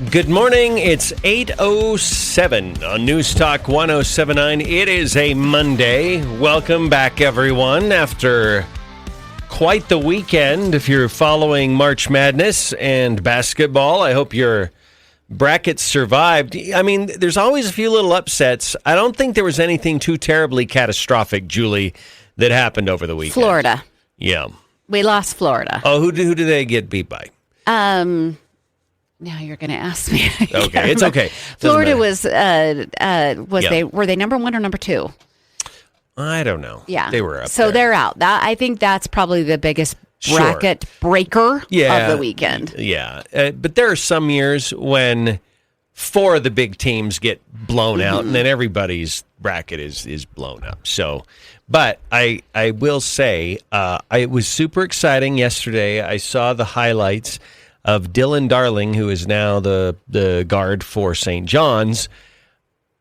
Good morning. It's 8:07 on News Talk 107.9. It is a Monday. Welcome back, everyone, after quite the weekend. If you're following March Madness and basketball, I hope your brackets survived. I mean, there's always a few little upsets. I don't think there was anything too terribly catastrophic, Julie, that happened over the weekend. Florida. Yeah. We lost Florida. Oh, who did they get beat by? Now you're going to ask me. Okay, it's okay. Florida were they number one or number two? I don't know. Yeah, they were up. So there. They're out. I think that's probably the biggest bracket breaker of the weekend. Yeah, but there are some years when four of the big teams get blown out, and then everybody's bracket is blown up. So, but I will say it was super exciting yesterday. I saw the highlights of Dylan Darling, who is now the guard for St. John's.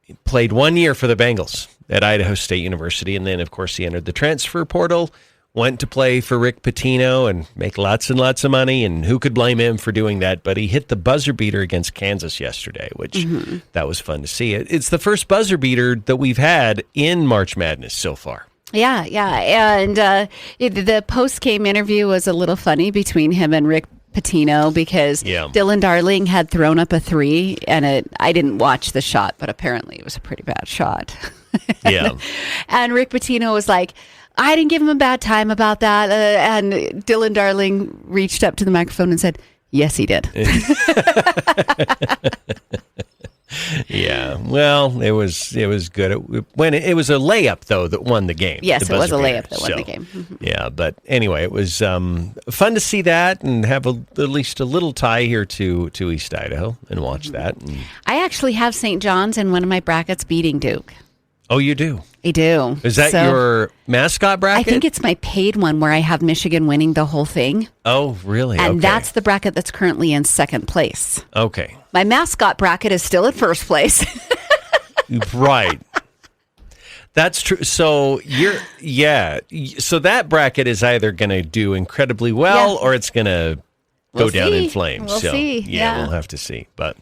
He played 1 year for the Bengals at Idaho State University, and then, of course, he entered the transfer portal, went to play for Rick Pitino and make lots and lots of money, and who could blame him for doing that? But he hit the buzzer beater against Kansas yesterday, which that was fun to see. It's the first buzzer beater that we've had in March Madness so far. Yeah, and the post-game interview was a little funny between him and Rick Pitino because Dylan Darling had thrown up a three, and I didn't watch the shot, but apparently it was a pretty bad shot. Yeah. And Rick Pitino was like, I didn't give him a bad time about that. And Dylan Darling reached up to the microphone and said, yes, he did. Yeah, well, it was good. It was a layup though that won the game. Yes, it was a layup that won the game. Mm-hmm. Yeah, but anyway, it was fun to see that and have at least a little tie here to East Idaho and watch that. And I actually have St. John's in one of my brackets beating Duke. Oh, you do? I do. Is that your mascot bracket? I think it's my paid one where I have Michigan winning the whole thing. Oh, really? And that's the bracket that's currently in second place. Okay. My mascot bracket is still in first place. Right. That's true. So so that bracket is either going to do incredibly well or it's going to go down in flames. We'll see. Yeah, we'll have to see. But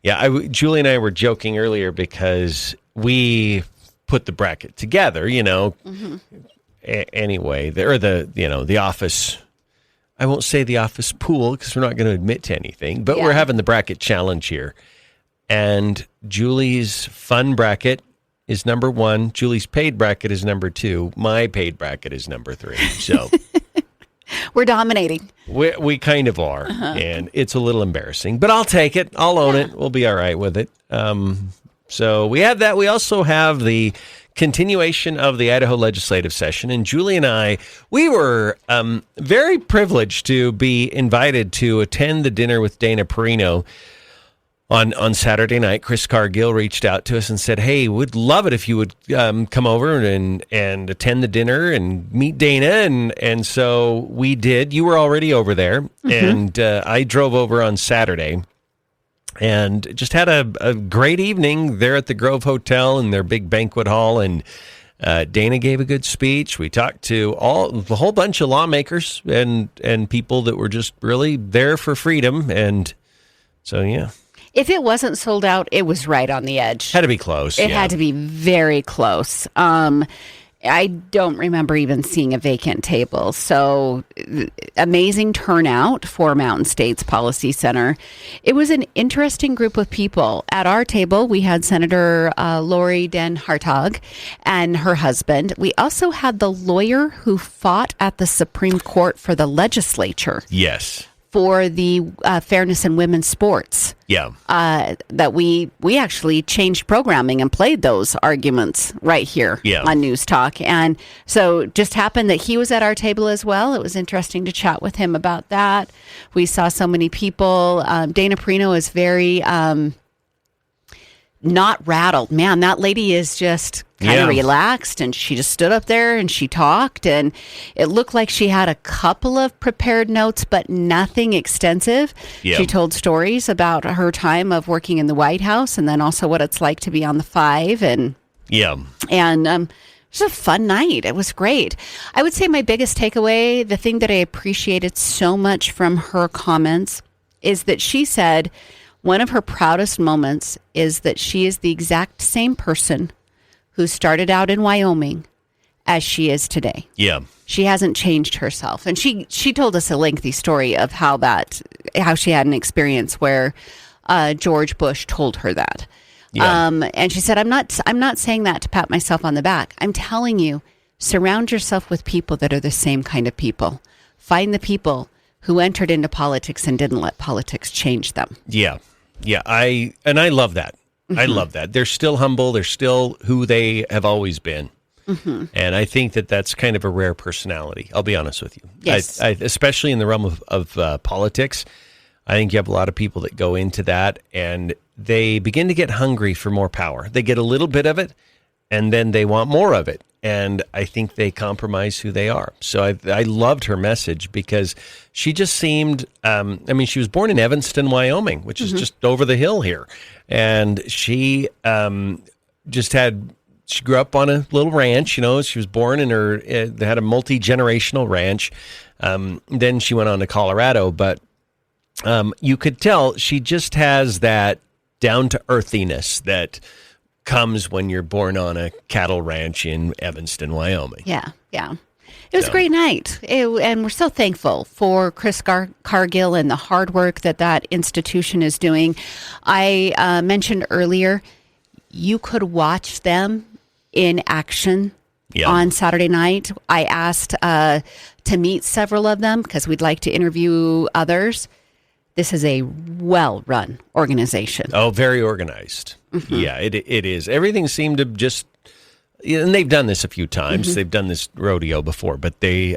yeah, Julie and I were joking earlier because we put the bracket together, anyway, the office. I won't say the office pool because we're not going to admit to anything, but we're having the bracket challenge here. And Julie's fun bracket is number 1. Julie's paid bracket is number 2. My paid bracket is number 3. So we're dominating. We kind of are. And it's a little embarrassing, but I'll take it. I'll own it. We'll be all right with it. So we have that. We also have the continuation of the Idaho legislative session. And Julie and I, we were very privileged to be invited to attend the dinner with Dana Perino on Saturday night. Chris Cargill reached out to us and said, hey, we'd love it if you would come over and attend the dinner and meet Dana. And so we did. You were already over there. And I drove over on Saturday. And just had a great evening there at the Grove Hotel in their big banquet hall. And Dana gave a good speech. We talked to a whole bunch of lawmakers and people that were just really there for freedom. And so, yeah. If it wasn't sold out, it was right on the edge. Had to be close. It had to be very close. I don't remember even seeing a vacant table. So amazing turnout for Mountain States Policy Center. It was an interesting group of people. At our table, we had Senator Lori Den Hartog and her husband. We also had the lawyer who fought at the Supreme Court for the legislature. Yes. For the fairness in women's sports. Yeah. That we actually changed programming and played those arguments right here on News Talk. And so just happened that he was at our table as well. It was interesting to chat with him about that. We saw so many people. Dana Perino is very not rattled. Man, that lady is just kind of relaxed, and she just stood up there and she talked, and it looked like she had a couple of prepared notes, but nothing extensive. She told stories about her time of working in the White House, and then also what it's like to be on the 5, and it was a fun night. It was great. I would say my biggest takeaway, the thing that I appreciated so much from her comments, is that she said, One of her proudest moments is that she is the exact same person who started out in Wyoming as she is today. Yeah. She hasn't changed herself. And she told us a lengthy story of how she had an experience where George Bush told her that. Yeah. And she said, I'm not saying that to pat myself on the back. I'm telling you, surround yourself with people that are the same kind of people. Find the people who entered into politics and didn't let politics change them. Yeah. Yeah. I love that. I love that. They're still humble. They're still who they have always been. And I think that that's kind of a rare personality. I'll be honest with you. Yes. Especially in the realm of politics, I think you have a lot of people that go into that and they begin to get hungry for more power. They get a little bit of it and then they want more of it. And I think they compromise who they are. So I loved her message because she just seemed, she was born in Evanston, Wyoming, which is just over the hill here. And she she grew up on a little ranch, she was born in they had a multi-generational ranch. Then she went on to Colorado, but you could tell she just has that down-to-earthiness that comes when you're born on a cattle ranch in Evanston, Wyoming. Yeah. It was a great night. And we're so thankful for Chris Cargill and the hard work that institution is doing. I mentioned earlier, you could watch them in action on Saturday night. I asked to meet several of them because we'd like to interview others. This is a well-run organization. Oh, very organized. Yeah, it is. Everything seemed to just, and they've done this a few times. They've done this rodeo before, but they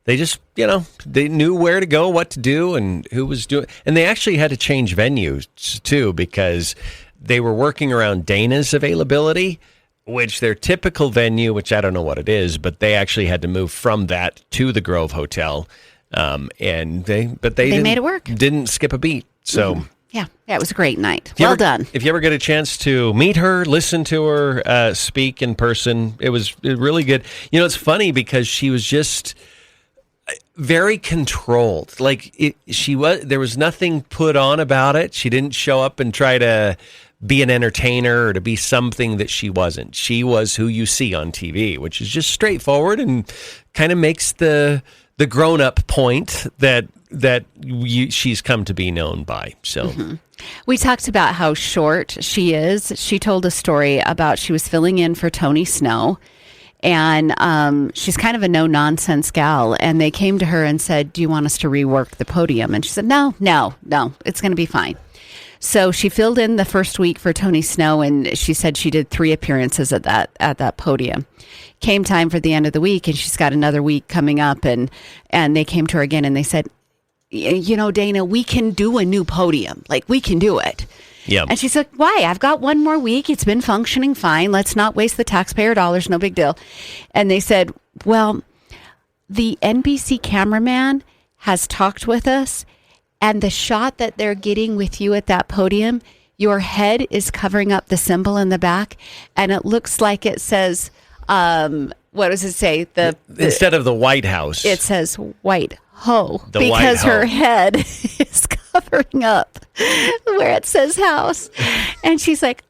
just, they knew where to go, what to do, and who was doing. And they actually had to change venues too because they were working around Dana's availability, which their typical venue, which I don't know what it is, but they actually had to move from that to the Grove Hotel. And they made it work. Didn't skip a beat. So yeah, it was a great night. Well done. If you ever get a chance to meet her, listen to her speak in person, it was really good. It's funny because she was just very controlled. Like there was nothing put on about it. She didn't show up and try to be an entertainer or to be something that she wasn't. She was who you see on TV, which is just straightforward and kind of makes the grown-up point that she's come to be known by. So we talked about how short she is. She told a story about she was filling in for Tony Snow, and she's kind of a no-nonsense gal, and they came to her and said, do you want us to rework the podium? And she said, no, it's going to be fine. So she filled in the first week for Tony Snow, and she said she did 3 appearances at that podium. Came time for the end of the week, and she's got another week coming up, and they came to her again, and they said, Dana, we can do a new podium. Like, we can do it. Yeah. And she said, why? I've got one more week. It's been functioning fine. Let's not waste the taxpayer dollars. No big deal. And they said, well, the NBC cameraman has talked with us, and the shot that they're getting with you at that podium, your head is covering up the symbol in the back, and it looks like it says, what does it say? Instead of the White House, it says White Ho, because White Ho. Her head is covering up where it says house. And she's like,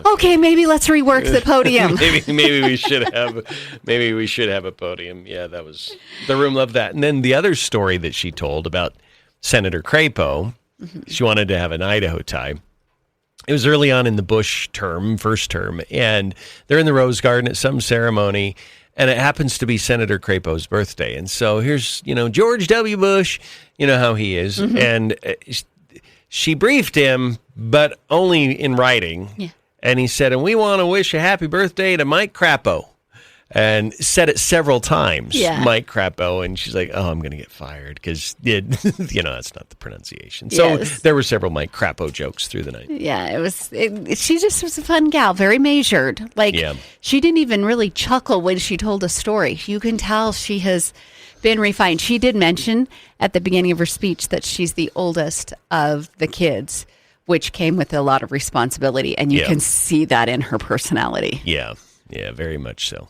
okay, maybe let's rework the podium. maybe we should have a podium. Yeah, that was, the room loved that. And then the other story that she told about Senator Crapo, she wanted to have an Idaho tie. It was early on in the Bush first term, and they're in the Rose Garden at some ceremony, and it happens to be Senator Crapo's birthday. And so here's, George W. Bush, how he is, and she briefed him, but only in writing. Yeah. And he said, and we want to wish a happy birthday to Mike Crapo. And said it several times, Mike Crapo. And she's like, I'm going to get fired because, that's not the pronunciation. So there were several Mike Crapo jokes through the night. Yeah, she just was a fun gal, very measured. She didn't even really chuckle when she told a story. You can tell she has been refined. She did mention at the beginning of her speech that she's the oldest of the kids, which came with a lot of responsibility. And you can see that in her personality. Yeah, very much so.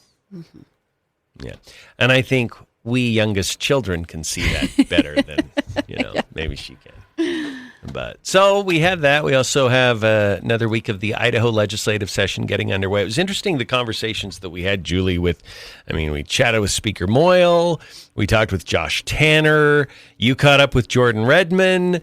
Yeah. And I think we youngest children can see that better than, maybe she can. But so we have that. We also have another week of the Idaho legislative session getting underway. It was interesting, the conversations that we had, Julie, we chatted with Speaker Moyle. We talked with Josh Tanner. You caught up with Jordan Redmond.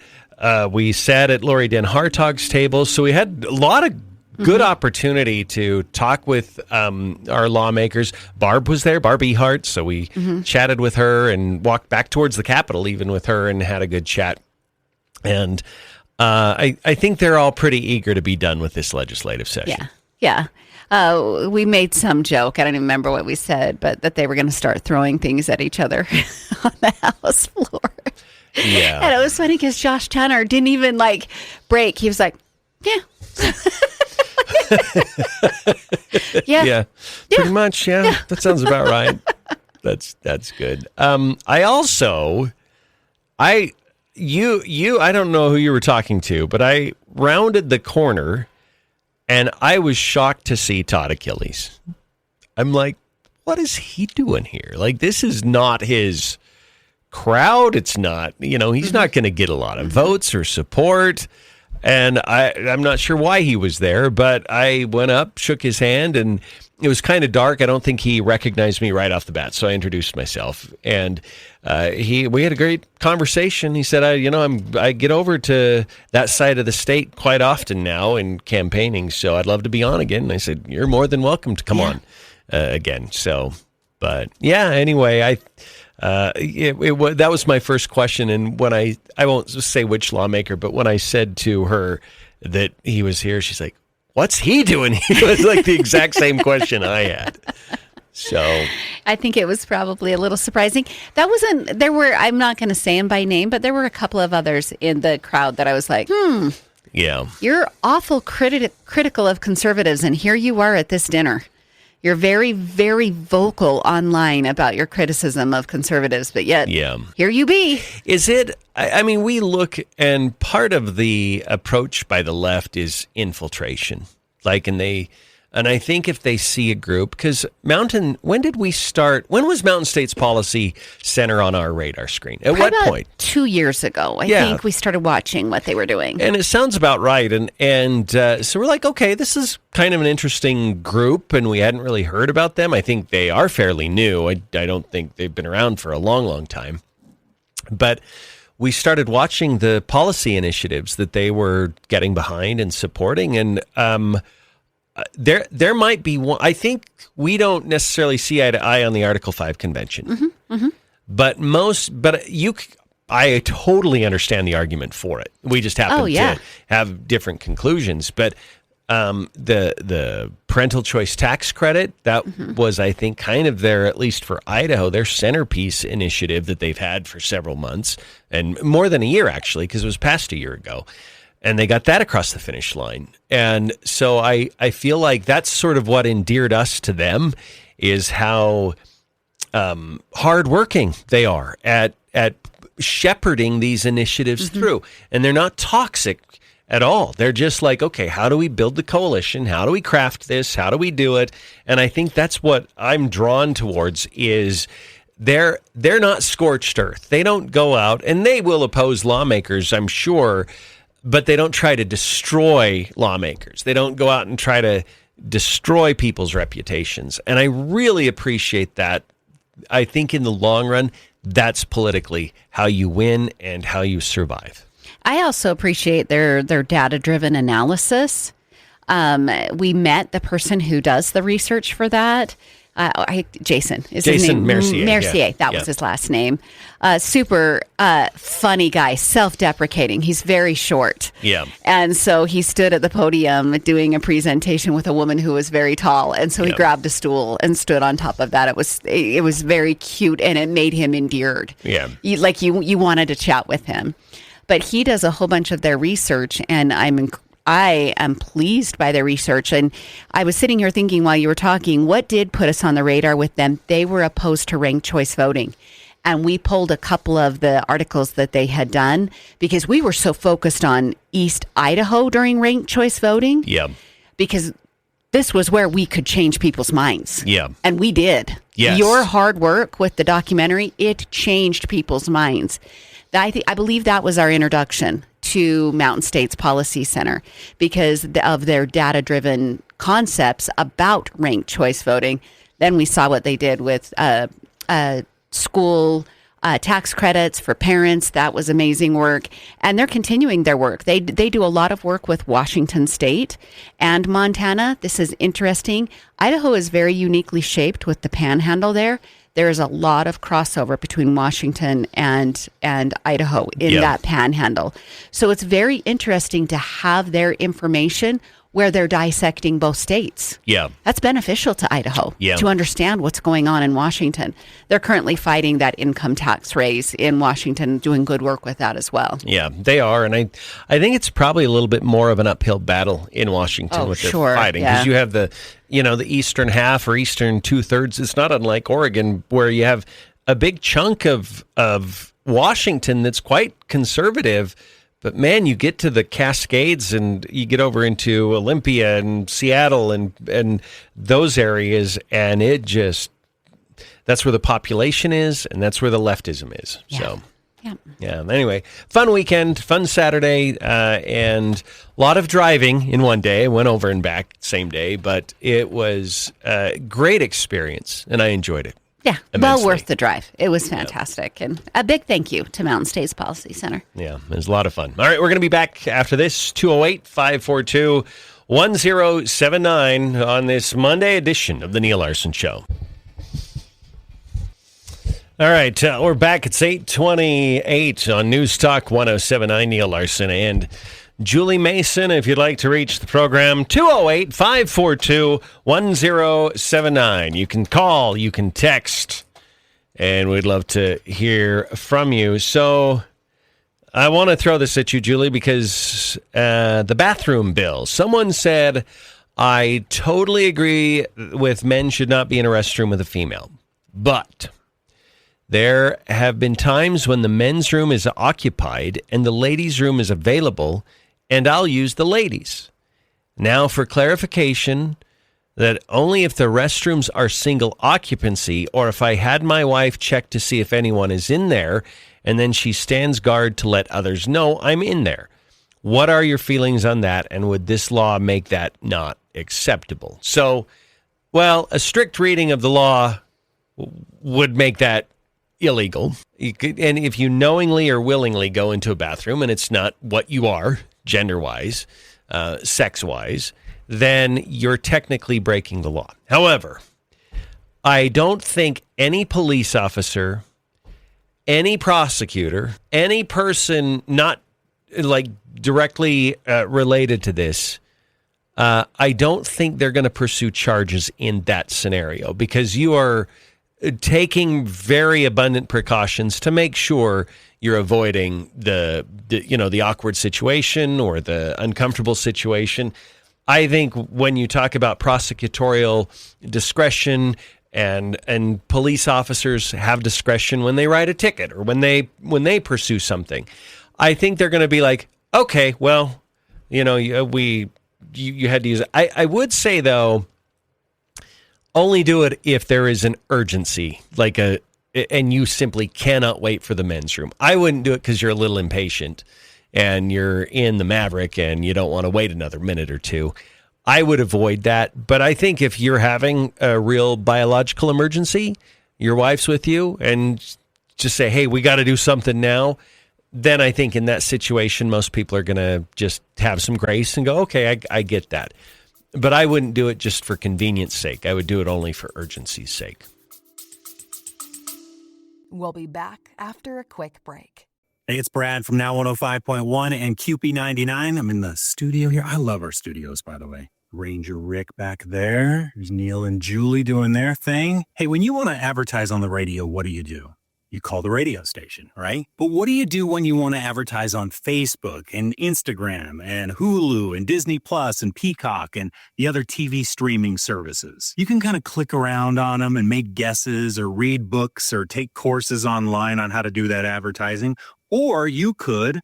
We sat at Lori Den Hartog's table. So we had a lot of good opportunity to talk with our lawmakers. Barb was there, Barb Ehart. So we chatted with her and walked back towards the Capitol even with her and had a good chat. And I think they're all pretty eager to be done with this legislative session. Yeah. We made some joke. I don't even remember what we said, but that they were going to start throwing things at each other on the House floor. Yeah. And it was funny because Josh Tanner didn't even break. He was like, yeah. Yeah. Pretty much. Yeah. That sounds about right. That's good. I don't know who you were talking to, but I rounded the corner and I was shocked to see Todd Achilles. I'm like, what is he doing here? This is not his crowd. It's not, he's not going to get a lot of votes or support. And I'm not sure why he was there, but I went up, shook his hand, and it was kind of dark. I don't think he recognized me right off the bat, so I introduced myself. And we had a great conversation. He said, I get over to that side of the state quite often now in campaigning, so I'd love to be on again. And I said, you're more than welcome to come on again. So, but yeah, anyway, that was my first question. And when I won't say which lawmaker, but when I said to her that he was here, she's like, what's he doing here? It was the exact same question I had. So I think it was probably a little surprising. I'm not going to say him by name, but there were a couple of others in the crowd that I was like, yeah, you're awful critical of conservatives. And here you are at this dinner. You're very, very vocal online about your criticism of conservatives, but yet here you be. Is it, we look, and part of the approach by the left is infiltration. And I think if they see a group, because when was Mountain States Policy Center on our radar screen? At what point? 2 years ago, I think we started watching what they were doing. And it sounds about right. And so we're like, okay, this is kind of an interesting group, and we hadn't really heard about them. I think they are fairly new. I don't think they've been around for a long, long time. But we started watching the policy initiatives that they were getting behind and supporting, and there might be one. I think we don't necessarily see eye to eye on the Article 5 convention, but I totally understand the argument for it. We just happen to have different conclusions. But the parental choice tax credit, that was, I think, kind of at least for Idaho, their centerpiece initiative that they've had for several months, and more than a year, actually, because it was past a year ago. And they got that across the finish line. And so I feel like that's sort of what endeared us to them, is how hardworking they are at shepherding these initiatives through. And they're not toxic at all. They're just like, okay, how do we build the coalition? How do we craft this? How do we do it? And I think that's what I'm drawn towards, is they're not scorched earth. They don't go out, and they will oppose lawmakers, I'm sure, but they don't try to destroy lawmakers. They don't go out and try to destroy people's reputations. And I really appreciate that. I think in the long run, that's politically how you win and how you survive. I also appreciate their data-driven analysis. We met the person who does the research for that. Jason is his name. Mercier. That was his last name. Super funny guy, self-deprecating. He's very short. Yeah. And so he stood at the podium doing a presentation with a woman who was very tall. And so he grabbed a stool and stood on top of that. It was very cute, and it made him endeared. Yeah. You wanted to chat with him. But he does a whole bunch of their research, and I am pleased by their research. And I was sitting here thinking while you were talking, what did put us on the radar with them? They were opposed to ranked choice voting. And we pulled a couple of the articles that they had done because we were so focused on East Idaho during ranked choice voting. Yeah. Because this was where we could change people's minds. Yeah. And we did. Yes. Your hard work with the documentary, it changed people's minds. I believe that was our introduction to Mountain States Policy Center because of their data-driven concepts about ranked choice voting. Then we saw what they did with school tax credits for parents. That was amazing work. And they're continuing their work. They do a lot of work with Washington State and Montana. This is interesting. Idaho is very uniquely shaped with the panhandle there. There is a lot of crossover between Washington and Idaho in that panhandle. So it's very interesting to have their information where they're dissecting both states. Yeah. That's beneficial to Idaho to understand what's going on in Washington. They're currently fighting that income tax raise in Washington, doing good work with that as well. Yeah, they are. And I think it's probably a little bit more of an uphill battle in Washington with the fighting. Because you have the eastern half or eastern 2/3. It's not unlike Oregon, where you have a big chunk of Washington that's quite conservative. But man, you get to the Cascades and you get over into Olympia and Seattle and those areas, and that's where the population is, and that's where the leftism is. Yeah. So, yeah. Anyway, fun weekend, fun Saturday, and a lot of driving in one day. I went over and back same day, but it was a great experience, and I enjoyed it. Yeah, immensely. well worth the drive. It was fantastic. And a big thank you to Mountain States Policy Center. Yeah, it was a lot of fun. All right, we're going to be back after this, 208-542-1079 on this Monday edition of the Neal Larson Show. All right, we're back. It's 8:28 on News Talk 1079, Neal Larson and Julie Mason. If you'd like to reach the program, 208-542-1079. You can call, you can text, and we'd love to hear from you. So I want to throw this at you, Julie, because the bathroom bill. Someone said, I totally agree with men should not be in a restroom with a female, but there have been times when the men's room is occupied and the ladies' room is available, and I'll use the ladies. Now, for clarification, that only if the restrooms are single occupancy, or if I had my wife check to see if anyone is in there, and then she stands guard to let others know I'm in there. What are your feelings on that, and would this law make that not acceptable? So, well, a strict reading of the law would make that illegal. And if you knowingly or willingly go into a bathroom and it's not what you are, gender-wise, sex-wise, then you're technically breaking the law. However, I don't think any police officer, any prosecutor, any person not like directly related to this, I don't think they're going to pursue charges in that scenario, because you are taking very abundant precautions to make sure you're avoiding the awkward situation or the uncomfortable situation. I think when you talk about prosecutorial discretion and police officers have discretion when they write a ticket or when they pursue something, I think they're going to be like, okay, well, you had to use it. I would say though, only do it if there is an urgency, and you simply cannot wait for the men's room. I wouldn't do it because you're a little impatient and you're in the Maverick and you don't want to wait another minute or two. I would avoid that. But I think if you're having a real biological emergency, your wife's with you, and just say, hey, we got to do something now, then I think in that situation, most people are going to just have some grace and go, okay, I get that. But I wouldn't do it just for convenience sake. I would do it only for urgency's sake. We'll be back after a quick break. Hey, it's Brad from Now 105.1 and QP99. I'm in the studio here. I love our studios, by the way. Ranger Rick back there. There's Neal and Julie doing their thing. Hey, when you want to advertise on the radio, what do? You call the radio station, right? But what do you do when you want to advertise on Facebook and Instagram and Hulu and Disney Plus and Peacock and the other TV streaming services? You can kind of click around on them and make guesses or read books or take courses online on how to do that advertising. Or you could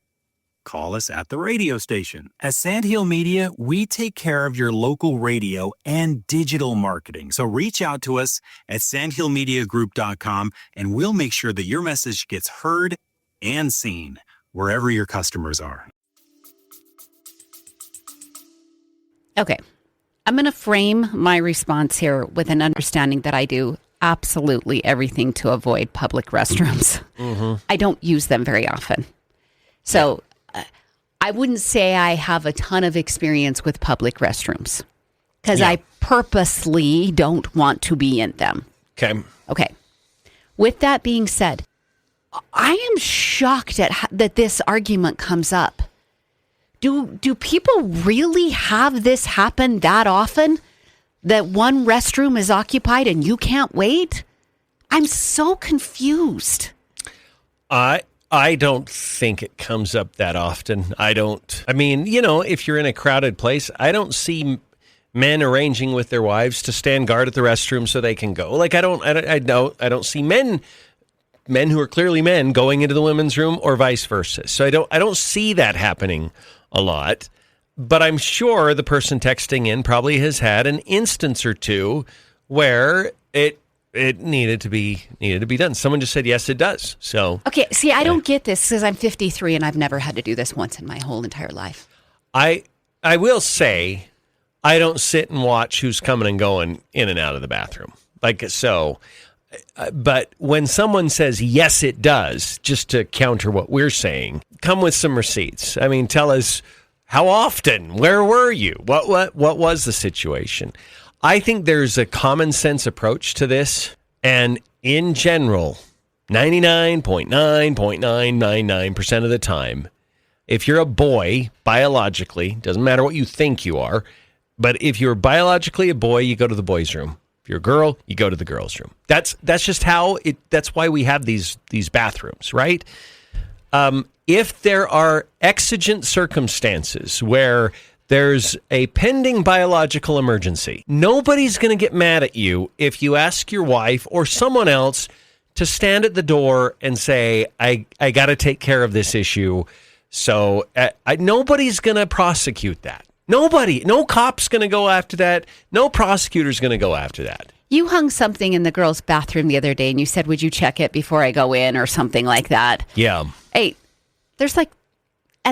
call us at the radio station. At Sandhill Media, we take care of your local radio and digital marketing. So reach out to us at sandhillmediagroup.com and we'll make sure that your message gets heard and seen wherever your customers are. Okay. I'm going to frame my response here with an understanding that I do absolutely everything to avoid public restrooms. I don't use them very often. So I wouldn't say I have a ton of experience with public restrooms because I purposely don't want to be in them. Okay. With that being said, I am shocked at that this argument comes up. Do people really have this happen that often? That one restroom is occupied and you can't wait? I'm so confused. I don't think it comes up that often. I mean, if you're in a crowded place, I don't see men arranging with their wives to stand guard at the restroom so they can go. Like I don't see men who are clearly men going into the women's room or vice versa. So I don't see that happening a lot, but I'm sure the person texting in probably has had an instance or two where it needed to be done. Someone just said, yes, it does. So okay, see, I don't get this because I'm 53 and I've never had to do this once in my whole entire life. I will say I don't sit and watch who's coming and going in and out of the bathroom. But when someone says, yes, it does, just to counter what we're saying, come with some receipts. I mean, tell us how often, where were you? What was the situation? I think there's a common sense approach to this. And in general, 99.999% of the time, if you're a boy, biologically, doesn't matter what you think you are, but if you're biologically a boy, you go to the boys' room. If you're a girl, you go to the girls' room. That's just how it. That's why we have these bathrooms, right? If there are exigent circumstances where there's a pending biological emergency, nobody's going to get mad at you if you ask your wife or someone else to stand at the door and say, "I got to take care of this issue." So nobody's going to prosecute that. Nobody, no cop's going to go after that. No prosecutor's going to go after that. You hung something in the girls' bathroom the other day and you said, would you check it before I go in or something like that? Yeah. Hey, there's at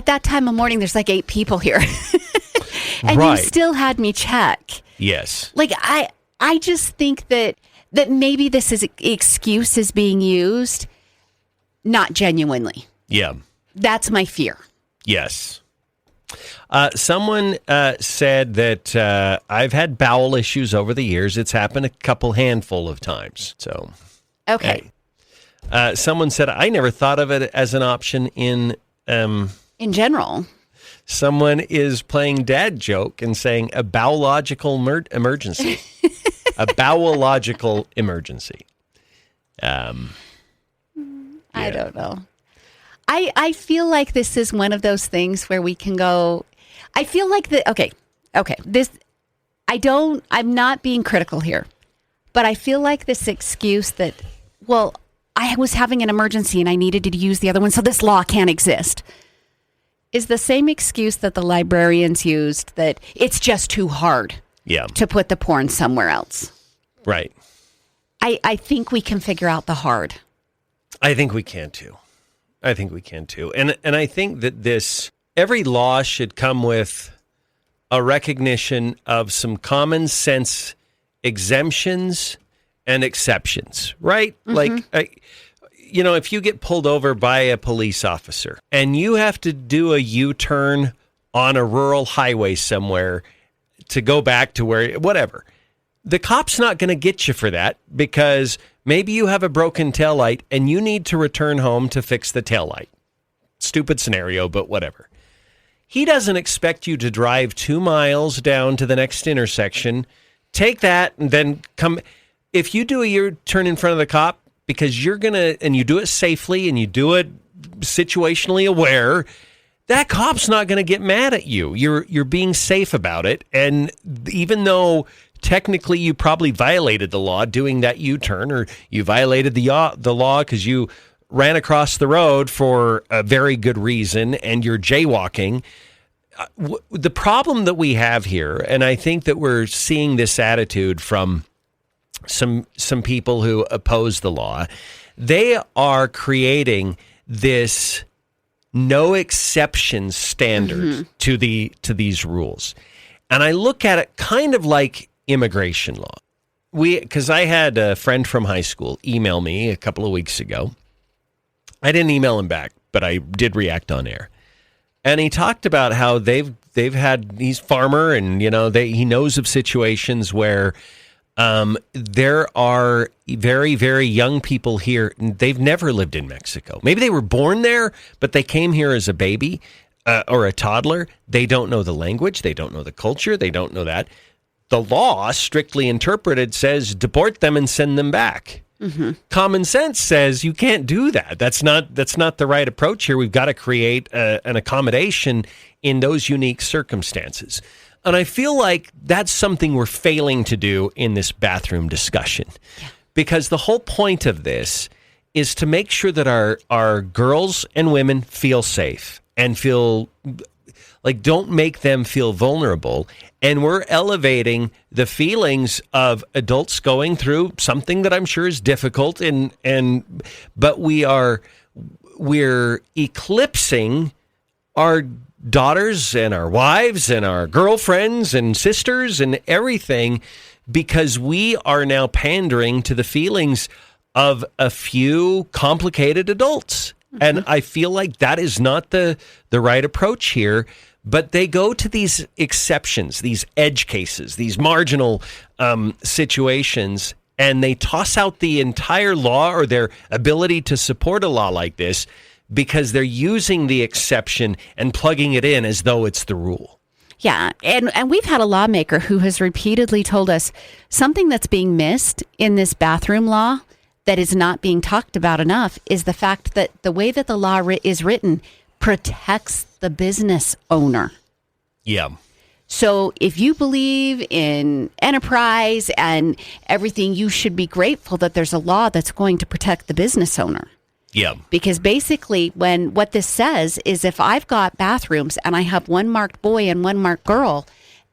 that time of morning, there's 8 people here. And right. You still had me check. Yes. I just think that maybe this excuse is being used, not genuinely. Yeah. That's my fear. Yes. Someone said that I've had bowel issues over the years. It's happened a handful of times. So, okay. Hey. Someone said I never thought of it as an option in general. Someone is playing dad joke and saying a bowological emergency. A bowological emergency. Yeah. I don't know. I feel like this is one of those things where we can go, I feel like I'm not being critical here, but I feel like this excuse that, well, I was having an emergency and I needed to use the other one, so this law can't exist, is the same excuse that the librarians used, that it's just too hard to put the porn somewhere else. Right. I think we can figure out the hard. I think we can too. And I think that every law should come with a recognition of some common sense exemptions and exceptions, right? Mm-hmm. If you get pulled over by a police officer and you have to do a U-turn on a rural highway somewhere to go back to whatever, the cop's not going to get you for that because maybe you have a broken taillight and you need to return home to fix the taillight. Stupid scenario, but whatever. He doesn't expect you to drive 2 miles down to the next intersection, take that, and then come. If you do a U-turn in front of the cop because and you do it safely and you do it situationally aware, that cop's not going to get mad at you. You're being safe about it. And even though technically you probably violated the law doing that U-turn, or you violated the law because you ran across the road for a very good reason and you're jaywalking. The problem that we have here, and I think that we're seeing this attitude from some people who oppose the law, they are creating this no exception standard to these rules. And I look at it kind of like immigration law. Because I had a friend from high school email me a couple of weeks ago. I didn't email him back, but I did react on air. And he talked about how they've had, he's farmer, and he knows of situations where there are very, very young people here. They've never lived in Mexico. Maybe they were born there, but they came here as a baby or a toddler. They don't know the language. They don't know the culture. They don't know that. The law, strictly interpreted, says deport them and send them back. Mm-hmm. Common sense says you can't do that. That's not the right approach here. We've got to create an accommodation in those unique circumstances. And I feel like that's something we're failing to do in this bathroom discussion. Yeah. Because the whole point of this is to make sure that our girls and women feel safe and feel like, don't make them feel vulnerable. And we're elevating the feelings of adults going through something that I'm sure is difficult, but we're eclipsing our daughters and our wives and our girlfriends and sisters and everything, because we are now pandering to the feelings of a few complicated adults. Mm-hmm. And I feel like that is not the right approach here. But they go to these exceptions, these edge cases, these marginal situations, and they toss out the entire law or their ability to support a law like this because they're using the exception and plugging it in as though it's the rule. Yeah, and we've had a lawmaker who has repeatedly told us something that's being missed in this bathroom law that is not being talked about enough is the fact that the way that the law is written protects the business owner. Yeah. So if you believe in enterprise and everything, you should be grateful that there's a law that's going to protect the business owner. Yeah. Because basically what this says is if I've got bathrooms and I have one marked boy and one marked girl,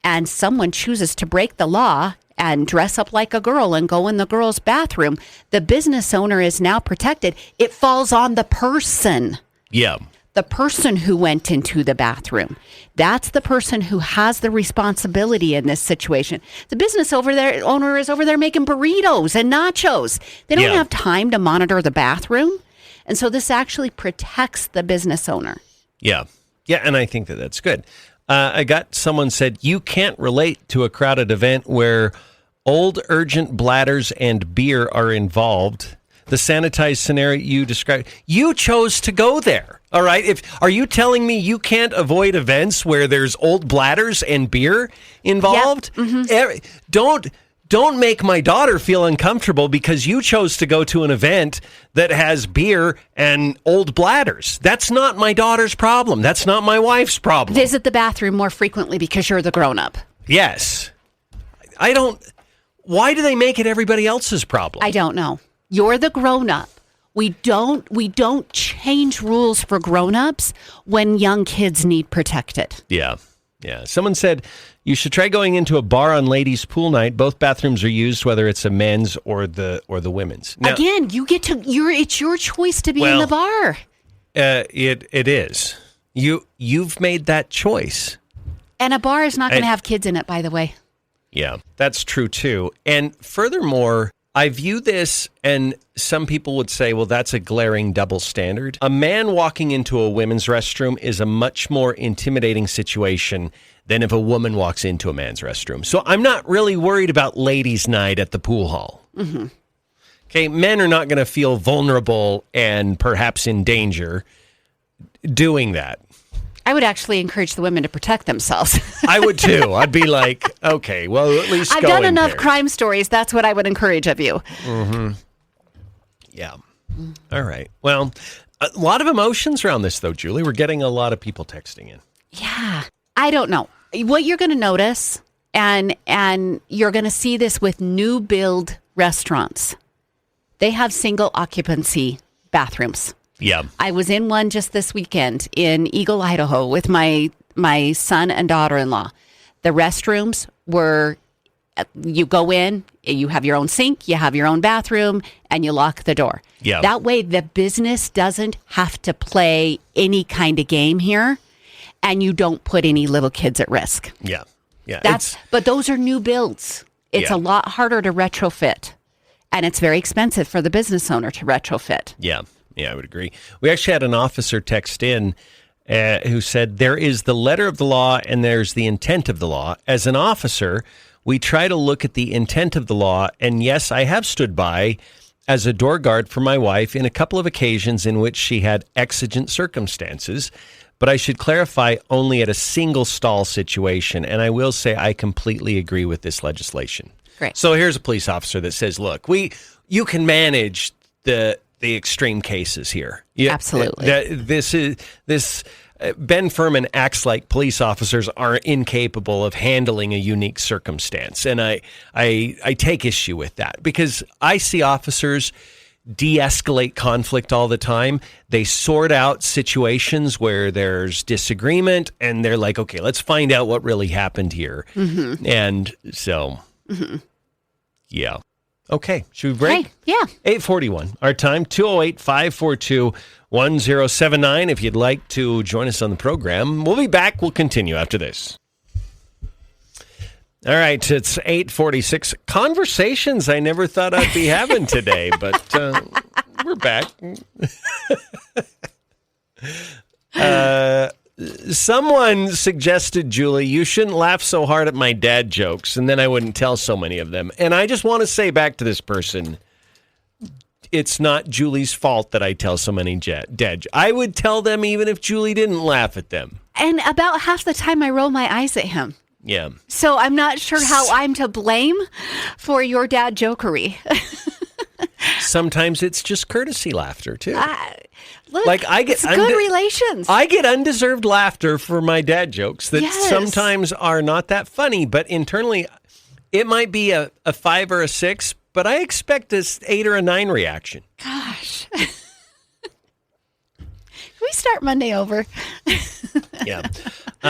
and someone chooses to break the law and dress up like a girl and go in the girl's bathroom, the business owner is now protected. It falls on the person. Yeah. The person who went into the bathroom. That's the person who has the responsibility in this situation. The business owner is over there making burritos and nachos. They don't have time to monitor the bathroom. And so this actually protects the business owner. Yeah. Yeah, and I think that's good. I got someone said, you can't relate to a crowded event where old urgent bladders and beer are involved. The sanitized scenario you described, you chose to go there. All right. Are you telling me you can't avoid events where there's old bladders and beer involved? Yep. Mm-hmm. Don't make my daughter feel uncomfortable because you chose to go to an event that has beer and old bladders. That's not my daughter's problem. That's not my wife's problem. Visit the bathroom more frequently because you're the grown-up. Yes. Why do they make it everybody else's problem? I don't know. You're the grown-up. We don't change rules for grown-ups when young kids need protected. Yeah. Yeah. Someone said you should try going into a bar on ladies' pool night. Both bathrooms are used, whether it's a men's or the women's. Now, again, it's your choice to be in the bar. It is. You've made that choice. And a bar is not going to have kids in it, by the way. Yeah, that's true too. And furthermore, I view this, and some people would say, well, that's a glaring double standard. A man walking into a women's restroom is a much more intimidating situation than if a woman walks into a man's restroom. So I'm not really worried about ladies' night at the pool hall. Mm-hmm. Okay, men are not going to feel vulnerable and perhaps in danger doing that. I would actually encourage the women to protect themselves. I would too. I'd be like, okay, well, at least I've done enough crime stories. That's what I would encourage of you. Mm-hmm. Yeah. All right. Well, a lot of emotions around this, though, Julie. We're getting a lot of people texting in. Yeah. I don't know. What you're going to notice, and you're going to see this with new build restaurants. They have single occupancy bathrooms. Yeah. I was in one just this weekend in Eagle, Idaho with my son and daughter-in-law. The restrooms were, you go in, you have your own sink, you have your own bathroom, and you lock the door. Yeah. That way the business doesn't have to play any kind of game here, and you don't put any little kids at risk. Yeah. Yeah. But those are new builds. It's a lot harder to retrofit, and it's very expensive for the business owner to retrofit. Yeah, I would agree. We actually had an officer text in who said there is the letter of the law and there's the intent of the law. As an officer, we try to look at the intent of the law, and yes, I have stood by as a door guard for my wife in a couple of occasions in which she had exigent circumstances, but I should clarify only at a single stall situation, and I will say I completely agree with this legislation. Great. So here's a police officer that says, look, you can manage the extreme cases here. Absolutely. Ben Furman acts like police officers are incapable of handling a unique circumstance. And I take issue with that because I see officers de-escalate conflict all the time. They sort out situations where there's disagreement and they're like, okay, let's find out what really happened here. Mm-hmm. And so, yeah. Okay, should we break? Hey, yeah. 8:41, our time, 208-542-1079. If you'd like to join us on the program, we'll be back. We'll continue after this. All right, it's 8:46. Conversations I never thought I'd be having today, but we're back. Someone suggested, Julie, you shouldn't laugh so hard at my dad jokes, and then I wouldn't tell so many of them. And I just want to say back to this person, it's not Julie's fault that I tell so many dad. I would tell them even if Julie didn't laugh at them. And about half the time I roll my eyes at him. Yeah. So I'm not sure how I'm to blame for your dad jokery. Sometimes it's just courtesy laughter, too. Look, like it's good relations. I get undeserved laughter for my dad jokes that sometimes are not that funny, but internally it might be a 5 or a 6, but I expect a 8 or a 9 reaction. Gosh. Can we start Monday over? Yeah.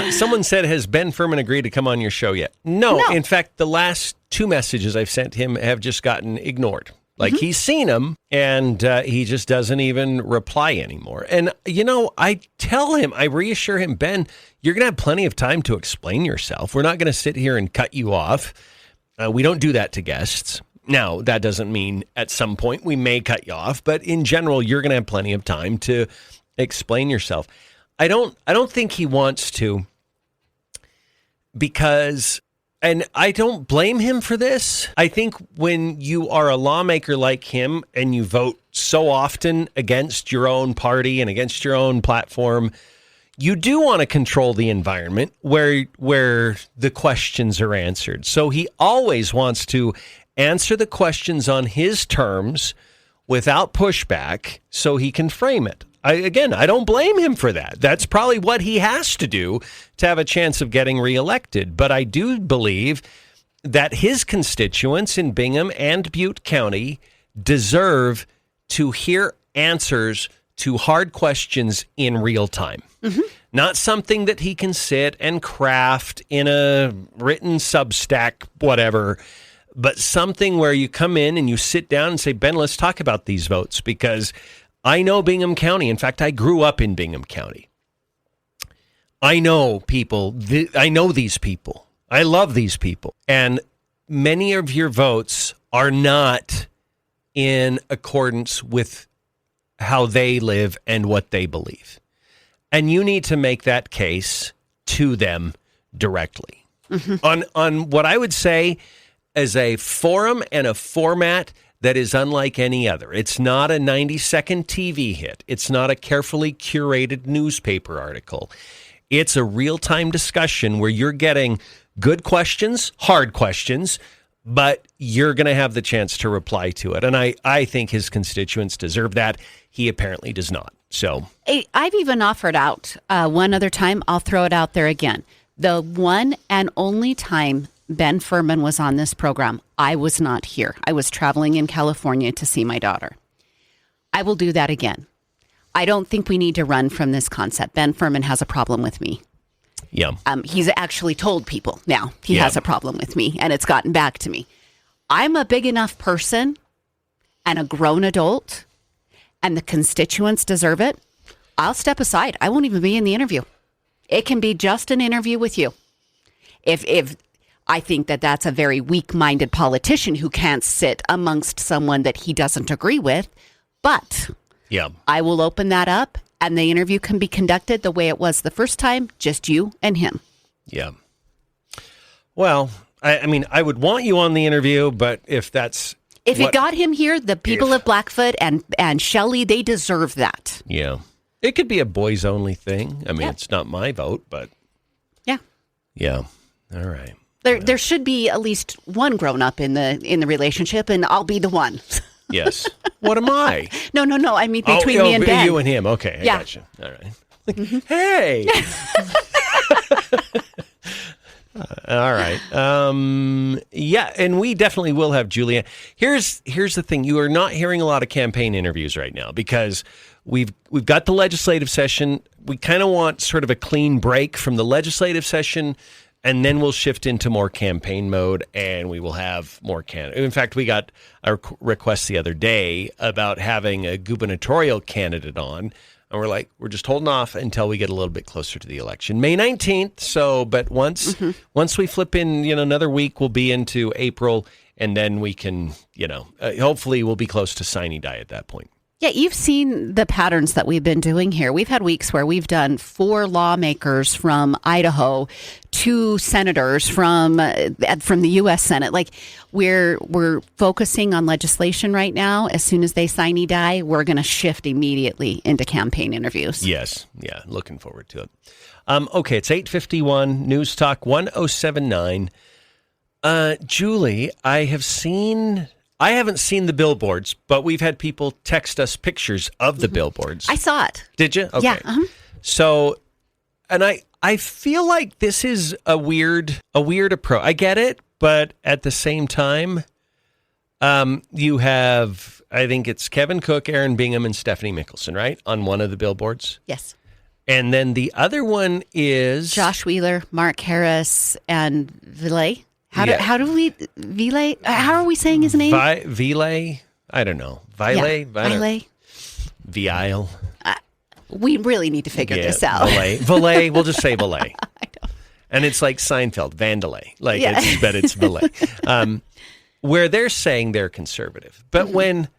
Someone said, has Ben Furman agreed to come on your show yet? No. In fact, the last 2 messages I've sent him have just gotten ignored. Like, he's seen them, and he just doesn't even reply anymore. And, I tell him, I reassure him, Ben, you're going to have plenty of time to explain yourself. We're not going to sit here and cut you off. We don't do that to guests. Now, that doesn't mean at some point we may cut you off, but in general, you're going to have plenty of time to explain yourself. I don't think he wants to because... And I don't blame him for this. I think when you are a lawmaker like him and you vote so often against your own party and against your own platform, you do want to control the environment where the questions are answered. So he always wants to answer the questions on his terms without pushback so he can frame it. I don't blame him for that. That's probably what he has to do to have a chance of getting reelected. But I do believe that his constituents in Bingham and Butte County deserve to hear answers to hard questions in real time. Mm-hmm. Not something that he can sit and craft in a written Substack, whatever, but something where you come in and you sit down and say, Ben, let's talk about these votes because I know Bingham County. In fact, I grew up in Bingham County. I know people. I know these people. I love these people. And many of your votes are not in accordance with how they live and what they believe. And you need to make that case to them directly. Mm-hmm. On what I would say as a forum and a format that is unlike any other. It's not a 90-second TV hit. It's not a carefully curated newspaper article. It's a real-time discussion where you're getting good questions, hard questions, but you're going to have the chance to reply to it. And I think his constituents deserve that. He apparently does not. So I've even offered out one other time. I'll throw it out there again. The one and only time Ben Furman was on this program, I was not here. I was traveling in California to see my daughter. I will do that again. I don't think we need to run from this concept. Ben Furman has a problem with me. Yeah. He's actually told people now he has a problem with me, and it's gotten back to me. I'm a big enough person and a grown adult, and the constituents deserve it. I'll step aside. I won't even be in the interview. It can be just an interview with you. If I think that that's a very weak-minded politician who can't sit amongst someone that he doesn't agree with. But I will open that up, and the interview can be conducted the way it was the first time, just you and him. Yeah. Well, I mean, I would want you on the interview, but if it got him here, the people of Blackfoot and Shelley, they deserve that. Yeah. It could be a boys only thing. I mean, it's not my vote, but yeah. All right. There should be at least one grown up in the relationship, and I'll be the one. Yes. What am I? No. I mean, between me and Ben. You and him. Okay. I gotcha. All right. Hey. All right. Yeah, and we definitely will have Julia. Here's the thing. You are not hearing a lot of campaign interviews right now because we've got the legislative session. We kind of want sort of a clean break from the legislative session, and then we'll shift into more campaign mode, and we will have more candidates. In fact, we got a request the other day about having a gubernatorial candidate on, and we're like, we're just holding off until we get a little bit closer to the election. May 19th, but once we flip in, another week, we'll be into April, and then we can, hopefully we'll be close to sine die at that point. Yeah, you've seen the patterns that we've been doing here. We've had weeks where we've done 4 lawmakers from Idaho, 2 senators from the U.S. Senate. Like we're focusing on legislation right now. As soon as they sine die, we're going to shift immediately into campaign interviews. Yes, yeah, looking forward to it. Okay, it's 8:51 News Talk 1079. Julie, I haven't seen the billboards, but we've had people text us pictures of the billboards. I saw it. Did you? Okay. Yeah. So, and I feel like this is a weird approach. I get it, but at the same time, you have, I think it's Kevin Cook, Aaron Bingham, and Stephanie Mickelson, right? On one of the billboards. Yes. And then the other one is Josh Wheeler, Mark Harris, and Ville. How are we saying his name? Ville? I don't know. Ville? Ville? We really need to figure this out. Ville. We'll just say Ville. I know. And it's like Seinfeld, Vandelay. But it's Ville. Where they're saying they're conservative. But when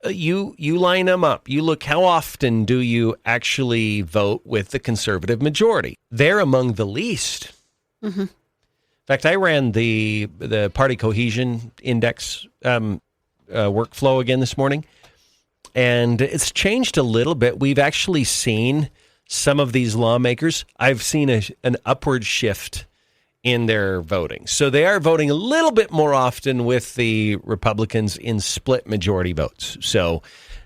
you line them up, you look, how often do you actually vote with the conservative majority? They're among the least. Mm-hmm. In fact, I ran the Party Cohesion Index workflow again this morning, and it's changed a little bit. We've actually seen some of these lawmakers. I've seen an upward shift in their voting. So they are voting a little bit more often with the Republicans in split majority votes. So,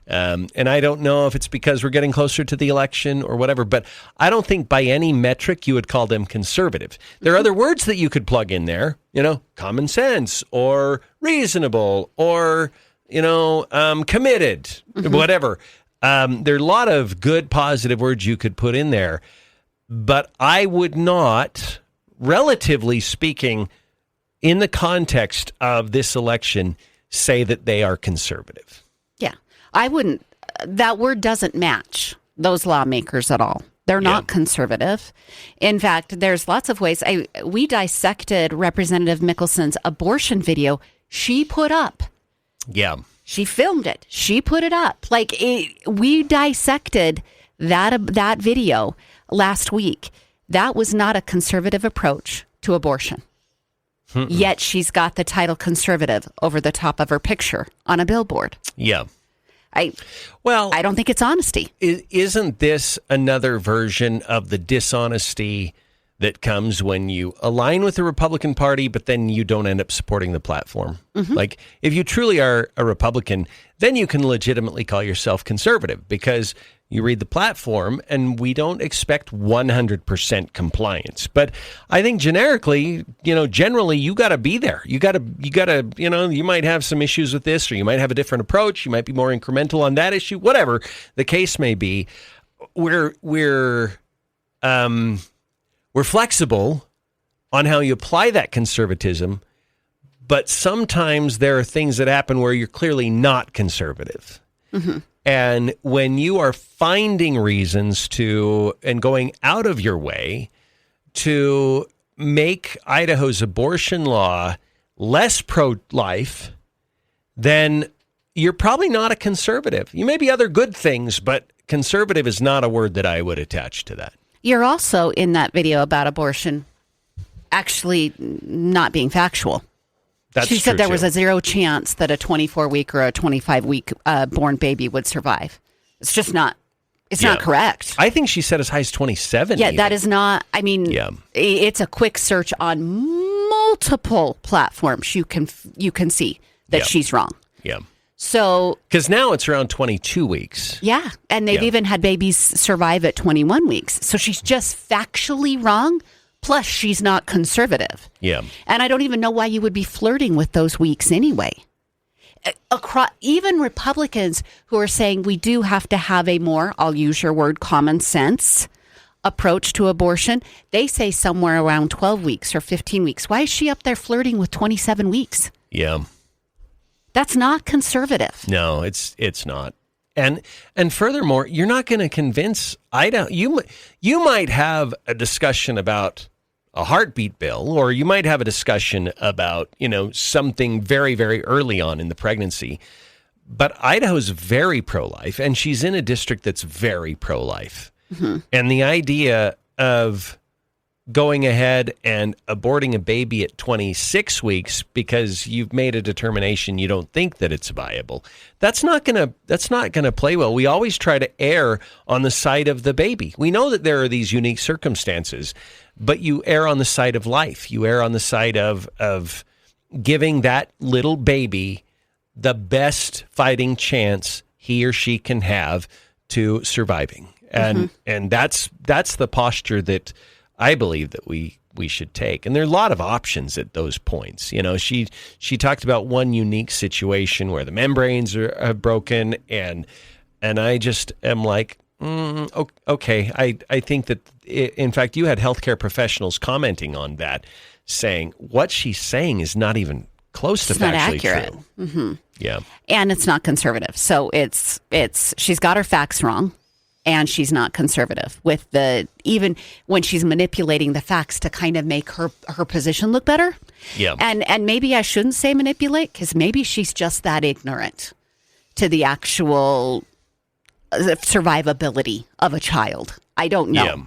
and I don't know if it's because we're getting closer to the election or whatever, but I don't think by any metric you would call them conservative. There are other words that you could plug in there, common sense or reasonable or, committed, whatever. There are a lot of good, positive words you could put in there, but I would not, relatively speaking, in the context of this election, say that they are conservative. Yeah. I wouldn't. That word doesn't match those lawmakers at all. They're not conservative. In fact, there's lots of ways. We dissected Representative Mickelson's abortion video she put up. Yeah. She filmed it. She put it up. We dissected that video last week. That was not a conservative approach to abortion. Mm-mm. Yet she's got the title conservative over the top of her picture on a billboard. Yeah. I don't think it's honesty. Isn't this another version of the dishonesty that comes when you align with the Republican Party, but then you don't end up supporting the platform? Mm-hmm. Like, if you truly are a Republican, then you can legitimately call yourself conservative because you read the platform and we don't expect 100% compliance. But I think generally, you got to be there. You got to, you might have some issues with this, or you might have a different approach. You might be more incremental on that issue, whatever the case may be. We're flexible on how you apply that conservatism, but sometimes there are things that happen where you're clearly not conservative. Mm-hmm. And when you are finding reasons to, and going out of your way to make Idaho's abortion law less pro-life, then you're probably not a conservative. You may be other good things, but conservative is not a word that I would attach to that. You're also in that video about abortion actually not being factual. She said there was a 0 chance that a 24-week or a 25-week born baby would survive. It's just not. It's not correct. I think she said as high as 27. Yeah, that is not. I mean, it's a quick search on multiple platforms. You can see that she's wrong. Yeah. So, because now it's around 22 weeks. Yeah, and they've even had babies survive at 21 weeks. So she's just factually wrong. Plus, she's not conservative. Yeah. And I don't even know why you would be flirting with those weeks anyway. Even Republicans who are saying we do have to have a more, I'll use your word, common sense approach to abortion, they say somewhere around 12 weeks or 15 weeks. Why is she up there flirting with 27 weeks? Yeah. That's not conservative. No, it's not. And furthermore, you're not going to convince Idaho. You might have a discussion about a heartbeat bill, or you might have a discussion about, something very, very early on in the pregnancy. But Idaho's very pro-life, and she's in a district that's very pro-life. Mm-hmm. And the idea of going ahead and aborting a baby at 26 weeks because you've made a determination you don't think that it's viable, that's not going to play well. We always try to err on the side of the baby. We know that there are these unique circumstances, but you err on the side of life. You err on the side of giving that little baby the best fighting chance he or she can have to surviving. And that's the posture that I believe that we should take. And there are a lot of options at those points. She talked about one unique situation where the membranes are broken, and I just am like, okay. I think that, in fact, you had healthcare professionals commenting on that, saying what she's saying is not even close to factually true. Mm-hmm. Yeah. And it's not conservative. So it's she's got her facts wrong. And she's not conservative with even when she's manipulating the facts to kind of make her position look better. Yeah. And maybe I shouldn't say manipulate, because maybe she's just that ignorant to the actual survivability of a child. I don't know. Yeah.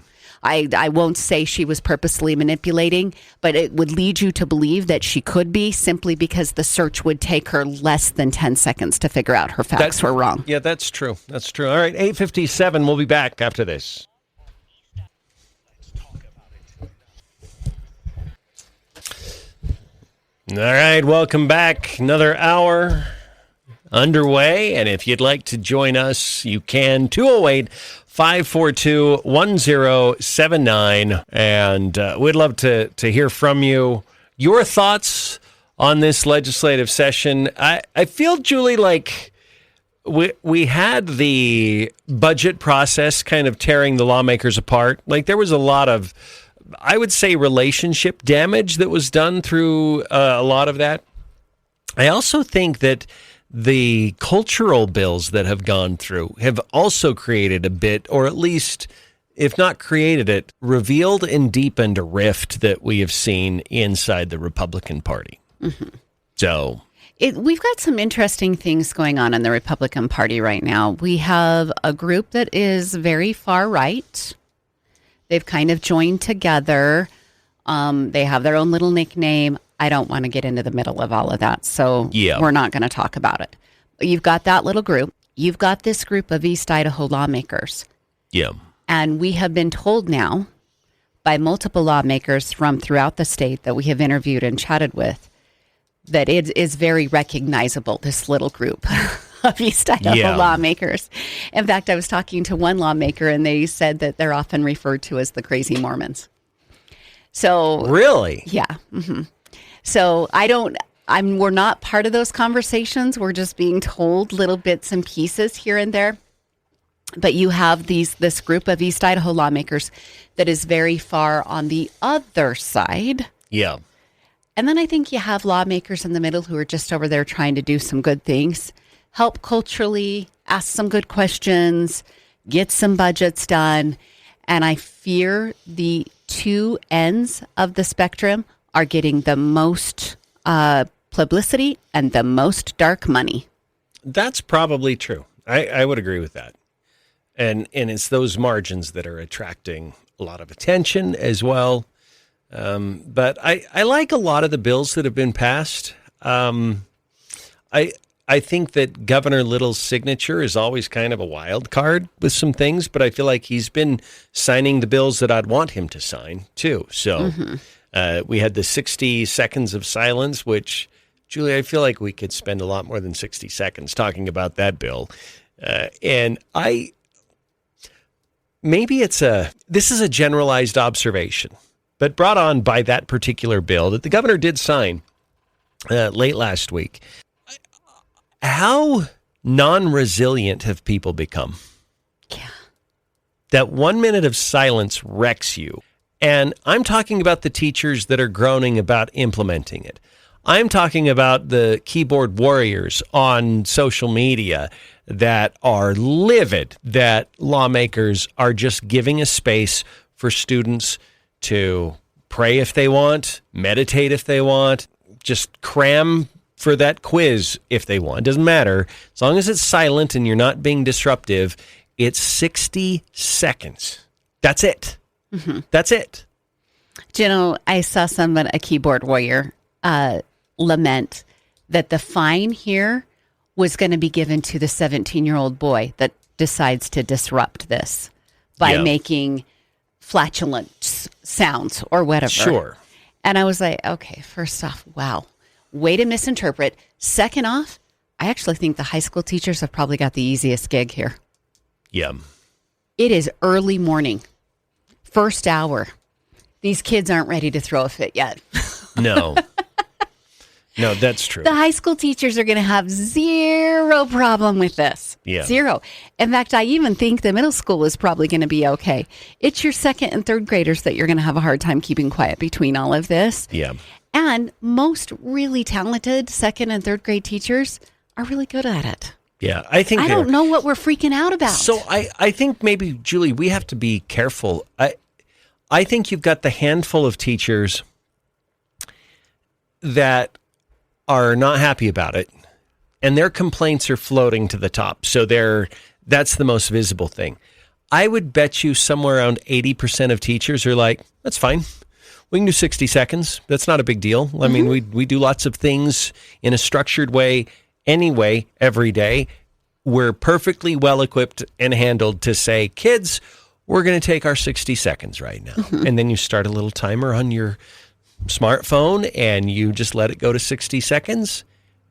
I won't say she was purposely manipulating, but it would lead you to believe that she could be, simply because the search would take her less than 10 seconds to figure out her facts were wrong. Yeah, that's true. That's true. All right, 8:57. We'll be back after this. All right, welcome back. Another hour underway, and if you'd like to join us, you can. 208-542-1079, and we'd love to hear from you. Your thoughts on this legislative session. I feel, Julie, like we had the budget process kind of tearing the lawmakers apart. Like, there was a lot of, I would say, relationship damage that was done through a lot of that. I also think that the cultural bills that have gone through have also created a bit, or at least, if not created it, revealed and deepened a rift that we have seen inside the Republican Party. Mm-hmm. So we've got some interesting things going on in the Republican Party right now. We have a group that is very far right. They've kind of joined together. They have their own little nickname. I don't want to get into the middle of all of that, so we're not going to talk about it. You've got that little group. You've got this group of East Idaho lawmakers. Yeah. And we have been told now by multiple lawmakers from throughout the state that we have interviewed and chatted with that it is very recognizable, this little group of East Idaho lawmakers. In fact, I was talking to one lawmaker, and they said that they're often referred to as the crazy Mormons. So really? Yeah. Mm-hmm. So we're not part of those conversations. We're just being told little bits and pieces here and there. But you have this group of East Idaho lawmakers that is very far on the other side. Yeah. And then I think you have lawmakers in the middle who are just over there trying to do some good things, help culturally, ask some good questions, get some budgets done. And I fear the two ends of the spectrum are getting the most publicity and the most dark money. That's probably true. I would agree with that. And it's those margins that are attracting a lot of attention as well. But I like a lot of the bills that have been passed. I think that Governor Little's signature is always kind of a wild card with some things, but I feel like he's been signing the bills that I'd want him to sign too. So we had the 60 seconds of silence, which, Julie, I feel like we could spend a lot more than 60 seconds talking about that bill. Maybe this is a generalized observation, but brought on by that particular bill that the governor did sign late last week. How non-resilient have people become? Yeah. That 1 minute of silence wrecks you. And I'm talking about the teachers that are groaning about implementing it. I'm talking about the keyboard warriors on social media that are livid that lawmakers are just giving a space for students to pray if they want, meditate if they want, just cram for that quiz if they want. It doesn't matter. As long as it's silent and you're not being disruptive, it's 60 seconds. That's it. Mm-hmm. That's it. Do you know, I saw a keyboard warrior, lament that the fine here was going to be given to the 17-year-old boy that decides to disrupt this by making flatulent sounds or whatever. Sure. And I was like, okay, first off, wow. Way to misinterpret. Second off, I actually think the high school teachers have probably got the easiest gig here. Yeah. It is early morning, first hour. These kids aren't ready to throw a fit yet. No. No, that's true. The high school teachers are going to have zero problem with this. Yeah. Zero. In fact, I even think the middle school is probably going to be okay. It's your second and third graders that you're going to have a hard time keeping quiet between all of this. Yeah. And most really talented second and third grade teachers are really good at it. Yeah, I don't know what we're freaking out about. So I think maybe, Julie, we have to be careful. I think you've got the handful of teachers that are not happy about it, and their complaints are floating to the top. So that's the most visible thing. I would bet you somewhere around 80% of teachers are like, that's fine. We can do 60 seconds. That's not a big deal. I mean, we do lots of things in a structured way anyway, every day. We're perfectly well equipped and handled to say, kids, we're going to take our 60 seconds right now. And then you start a little timer on your smartphone and you just let it go to 60 seconds.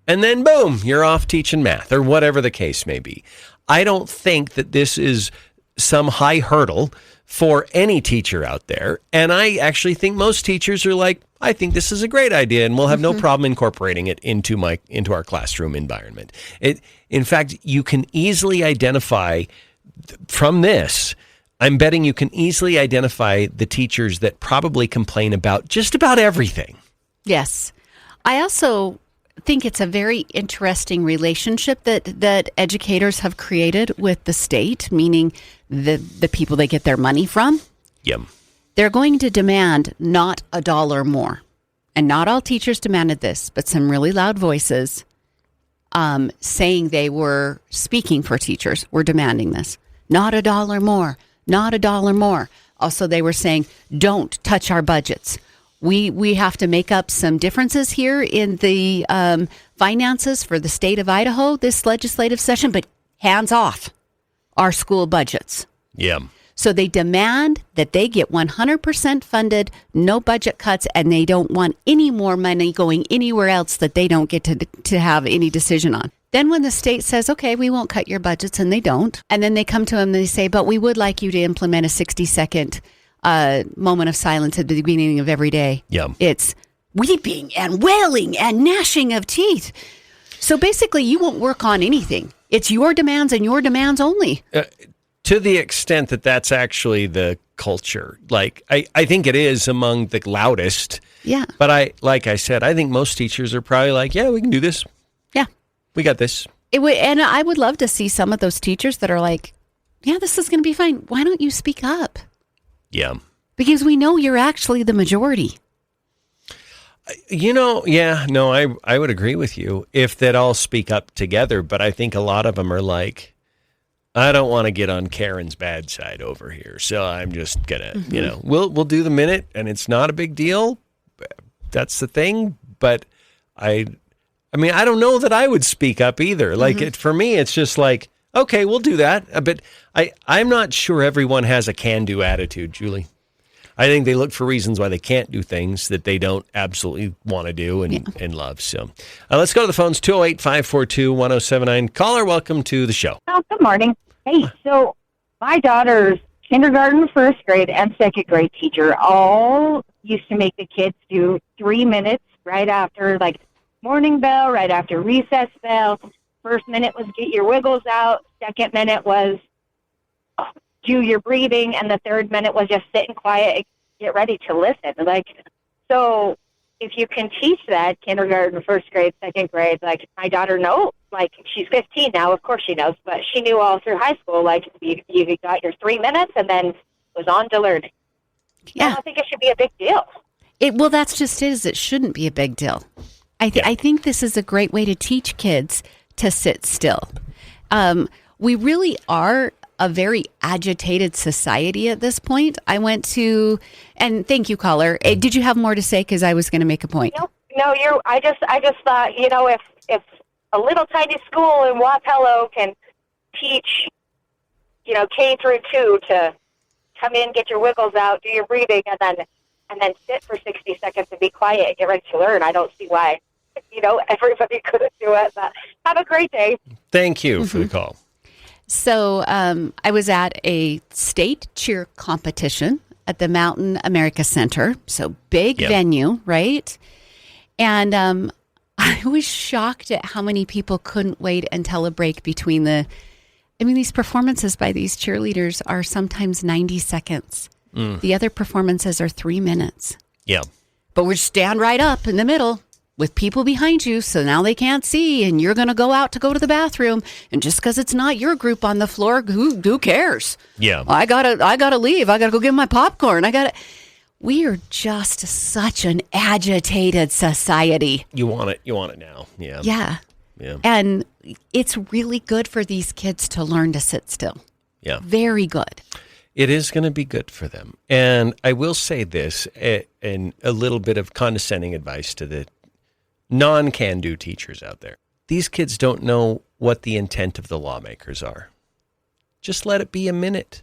And then boom, you're off teaching math or whatever the case may be. I don't think that this is some high hurdle for any teacher out there. And I actually think most teachers are like, I think this is a great idea and we'll have no problem incorporating it into our classroom environment. In fact, you can easily identify from this, I'm betting you can easily identify the teachers that probably complain about just about everything. Yes. I also think it's a very interesting relationship that educators have created with the state, meaning the people they get their money from. Yep. They're going to demand not $1 more. And not all teachers demanded this, but some really loud voices saying they were speaking for teachers were demanding this. Not $1 more. Not $1 more. Also, they were saying, don't touch our budgets. We have to make up some differences here in the finances for the state of Idaho this legislative session, but hands off our school budgets. Yeah. So they demand that they get 100% funded, no budget cuts, and they don't want any more money going anywhere else that they don't get to have any decision on. Then when the state says, okay, we won't cut your budgets, and they don't, and then they come to them and they say, but we would like you to implement a 60-second moment of silence at the beginning of every day. Yeah. It's weeping and wailing and gnashing of teeth. So basically, you won't work on anything. It's your demands and your demands only. To the extent that that's actually the culture. Like, I think it is among the loudest. Yeah. But like I said, I think most teachers are probably like, yeah, we can do this. Yeah. We got this. And I would love to see some of those teachers that are like, yeah, this is going to be fine. Why don't you speak up? Yeah. Because we know you're actually the majority. I would agree with you if they'd all speak up together. But I think a lot of them are like, I don't want to get on Karen's bad side over here. So I'm just going to, we'll do the minute and it's not a big deal. That's the thing. But I don't know that I would speak up either. Like for me, it's just like, okay, we'll do that. But I'm not sure everyone has a can-do attitude, Julie. I think they look for reasons why they can't do things that they don't absolutely want to do and love. So let's go to the phones, 208-542-1079. Caller, welcome to the show. Oh, good morning. Hey, so my daughter's kindergarten, first grade, and second grade teacher all used to make the kids do 3 minutes right after, like, morning bell, right after recess bell. First minute was get your wiggles out. Second minute was do your breathing. And the third minute was just sit and quiet and get ready to listen. Like, so if you can teach that, kindergarten, first grade, second grade, like my daughter knows, like she's 15 now, of course she knows, but she knew all through high school, like you got your 3 minutes and then was on to learning. Yeah. I don't think it should be a big deal. Well, that's just it. It shouldn't be a big deal. I think this is a great way to teach kids to sit still. We really are a very agitated society at this point. I went to, and thank you, caller. Did you have more to say? Because I was going to make a point. No, I just thought, if a little tiny school in Wapello can teach, K through 2 to come in, get your wiggles out, do your breathing, and then sit for 60 seconds and be quiet and get ready to learn. I don't see why, everybody couldn't do it. But have a great day. Thank you for the call. So I was at a state cheer competition at the Mountain America Center. So big venue, right? And I was shocked at how many people couldn't wait until a break between these performances by these cheerleaders are sometimes 90 seconds. The other performances are 3 minutes. Yeah. But we stand right up in the middle with people behind you, so now they can't see, and you're going to go to the bathroom, and just because it's not your group on the floor, who cares? Yeah. I gotta leave. I gotta go get my popcorn. We are just such an agitated society. You want it now. Yeah. Yeah. And it's really good for these kids to learn to sit still. Yeah. Very good. It is going to be good for them. And I will say this, and a little bit of condescending advice to the non-can-do teachers out there. These kids don't know what the intent of the lawmakers are. Just let it be a minute.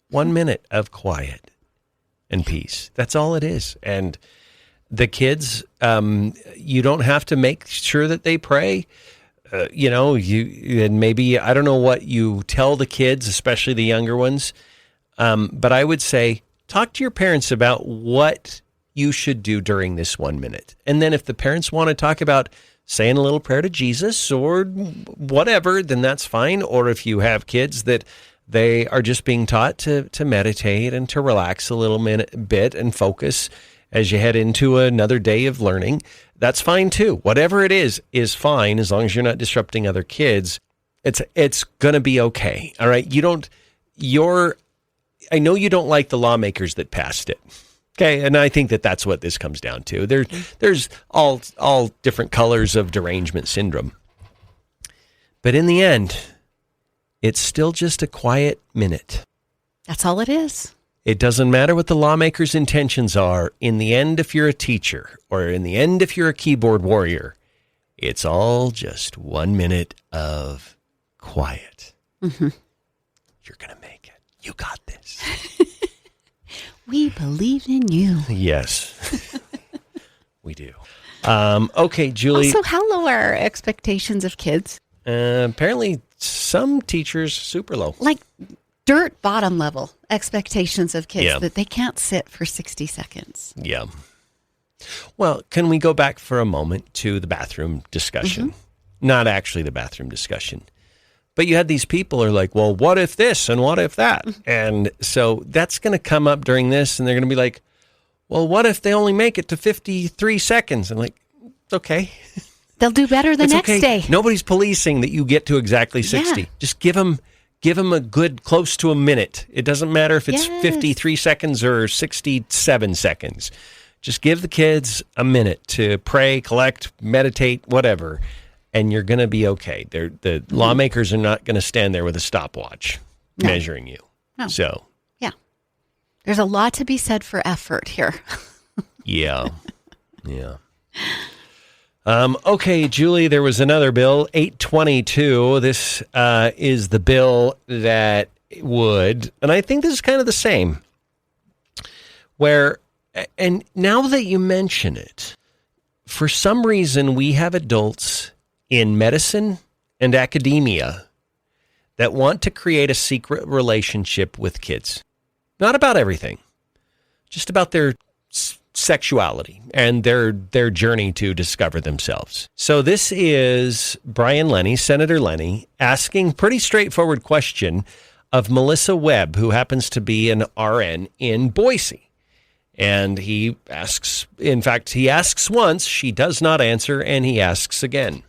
1 minute of quiet and peace. That's all it is. And the kids, you don't have to make sure that they pray. And maybe, I don't know what you tell the kids, especially the younger ones. But I would say, talk to your parents about what you should do during this 1 minute. And then if the parents want to talk about saying a little prayer to Jesus or whatever, then that's fine. Or if you have kids that they are just being taught to meditate and to relax a little bit and focus as you head into another day of learning, that's fine too. Whatever it is fine as long as you're not disrupting other kids. It's going to be okay. All right. I know you don't like the lawmakers that passed it. Okay, and I think that's what this comes down to. There's all different colors of derangement syndrome. But in the end, it's still just a quiet minute. That's all it is. It doesn't matter what the lawmakers' intentions are. In the end, if you're a teacher, or in the end, if you're a keyboard warrior, it's all just 1 minute of quiet. Mm-hmm. You're going to make it. You got this. We believe in you. Yes, we do. Okay, Julie. Also, how low are our expectations of kids? Apparently, some teachers super low. Like dirt bottom level expectations of kids that they can't sit for 60 seconds. Yeah. Well, can we go back for a moment to the bathroom discussion? Mm-hmm. Not actually the bathroom discussion. But you had these people who are like, well, what if this and what if that? And so that's going to come up during this, and they're going to be like, well, what if they only make it to 53 seconds? And like, it's okay. They'll do better the next day. Nobody's policing that you get to exactly 60. Yeah. Just give them give them a good close to a minute. It doesn't matter if it's Yes. 53 seconds or 67 seconds. Just give the kids a minute to pray, collect, meditate, whatever, and you're going to be okay. The lawmakers are not going to stand there with a stopwatch measuring you. No. So, Yeah. There's a lot to be said for effort here. yeah. Yeah. Okay, Julie, there was another bill, 822. This is the bill that would, and I think this is kind of the same, where, and now that you mention it, for some reason we have adults in medicine and academia that want to create a secret relationship with kids. Not about everything, just about their sexuality and their journey to discover themselves. So this is Brian Lenny, Senator Lenny, asking pretty straightforward question of Melissa Webb, who happens to be an RN in Boise. And he asks, in fact, he asks once, she does not answer, and he asks again.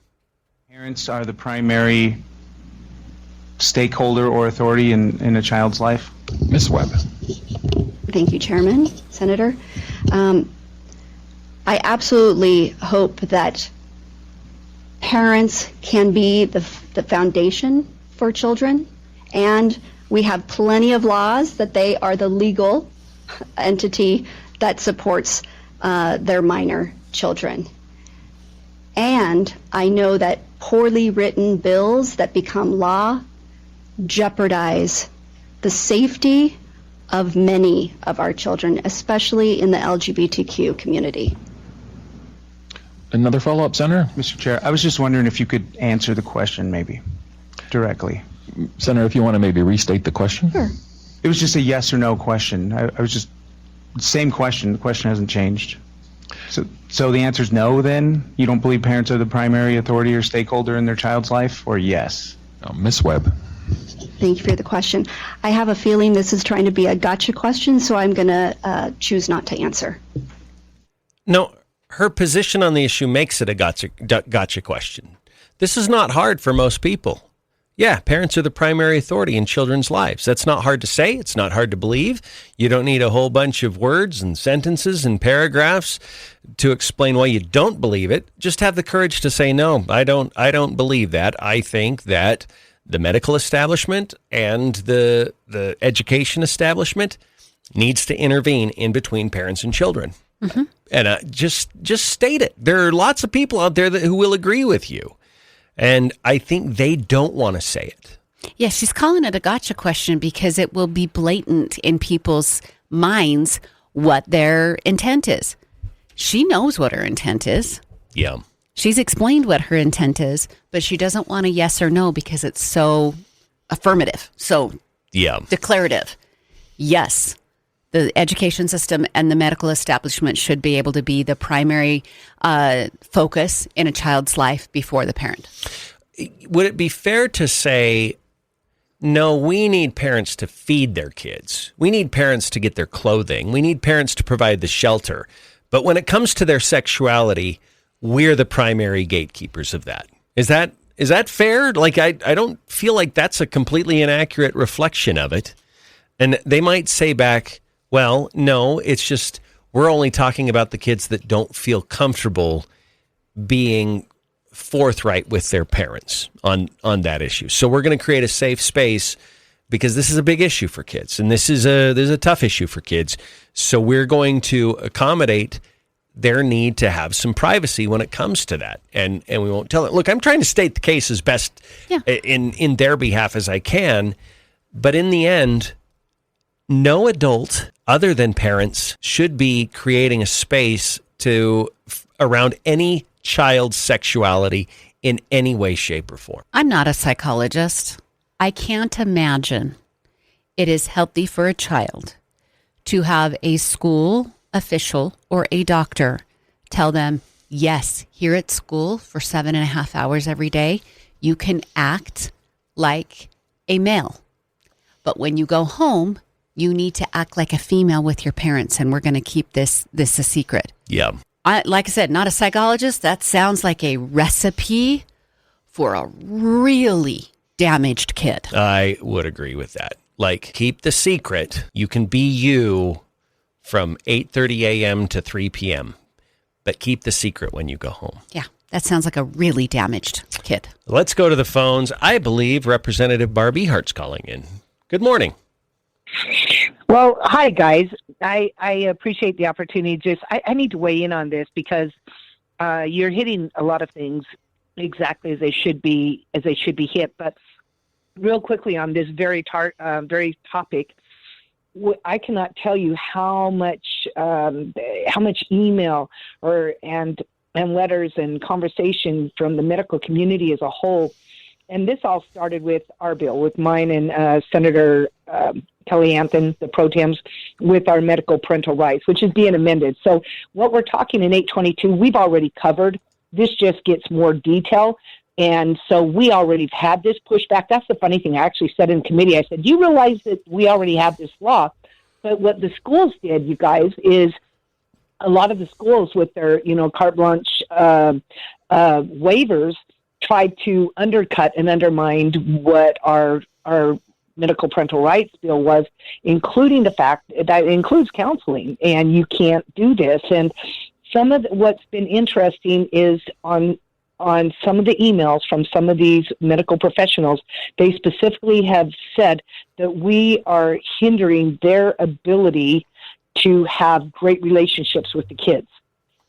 Parents are the primary stakeholder or authority in a child's life. Ms. Webb. Thank you, Chairman, Senator. I absolutely hope that parents can be the foundation for children, and we have plenty of laws that they are the legal entity that supports their minor children. And I know that poorly written bills that become law jeopardize the safety of many of our children, especially in the LGBTQ community. Another follow-up, Senator? Mr. Chair, I was just wondering if you could answer the question maybe directly. Senator, if you want to maybe restate the question? Sure. It was just a yes or no question. I was just, same question. The question hasn't changed. So the answer is no then? You don't believe parents are the primary authority or stakeholder in their child's life, or yes? Ms. Webb. Thank you for the question. I have a feeling this is trying to be a gotcha question, so I'm going to choose not to answer. No, her position on the issue makes it a gotcha question. This is not hard for most people. Yeah, parents are the primary authority in children's lives. That's not hard to say. It's not hard to believe. You don't need a whole bunch of words and sentences and paragraphs to explain why you don't believe it. Just have the courage to say, no, I don't believe that. I think that the medical establishment and the education establishment needs to intervene in between parents and children. Mm-hmm. And just state it. There are lots of people out there who will agree with you. And I think they don't want to say it. Yeah, she's calling it a gotcha question because it will be blatant in people's minds what their intent is. She knows what her intent is. Yeah. She's explained what her intent is, but she doesn't want a yes or no because it's so affirmative, so declarative. Yes, the education system and the medical establishment should be able to be the primary focus in a child's life before the parent. Would it be fair to say, no, we need parents to feed their kids. We need parents to get their clothing. We need parents to provide the shelter. But when it comes to their sexuality, we're the primary gatekeepers of that. Is that fair? Like, I don't feel like that's a completely inaccurate reflection of it. And they might say back, well, no, it's just we're only talking about the kids that don't feel comfortable being forthright with their parents on that issue. So we're going to create a safe space because this is a big issue for kids, and this is a tough issue for kids. So we're going to accommodate their need to have some privacy when it comes to that, and we won't tell it. Look, I'm trying to state the case as best in their behalf as I can, but in the end, no adult other than parents should be creating a space around any child's sexuality in any way, shape, or form. I'm not a psychologist. I can't imagine it is healthy for a child to have a school official or a doctor tell them, yes, here at school for 7.5 hours every day, you can act like a male. But when you go home, you need to act like a female with your parents, and we're going to keep this a secret. Yeah. Like I said, not a psychologist. That sounds like a recipe for a really damaged kid. I would agree with that. Like, keep the secret. You can be you from 8:30 a.m. to 3 p.m., but keep the secret when you go home. Yeah, that sounds like a really damaged kid. Let's go to the phones. I believe Representative Barbie Hart's calling in. Good morning. Well, hi, guys. I appreciate the opportunity. I need to weigh in on this because you're hitting a lot of things exactly as they should be hit. But real quickly on this very topic, I cannot tell you how much email and letters and conversation from the medical community as a whole. And this all started with our bill, with mine and Senator Kelly Anthony, the pro tems, with our medical parental rights, which is being amended. So what we're talking in 822, we've already covered. This just gets more detail. And so we already had this pushback. That's the funny thing. I actually said in committee, I said, you realize that we already have this law? But what the schools did, you guys, is a lot of the schools with their, carte blanche waivers tried to undercut and undermine what our medical parental rights bill was, including the fact that it includes counseling, and you can't do this. And some of what's been interesting is on some of the emails from some of these medical professionals, they specifically have said that we are hindering their ability to have great relationships with the kids.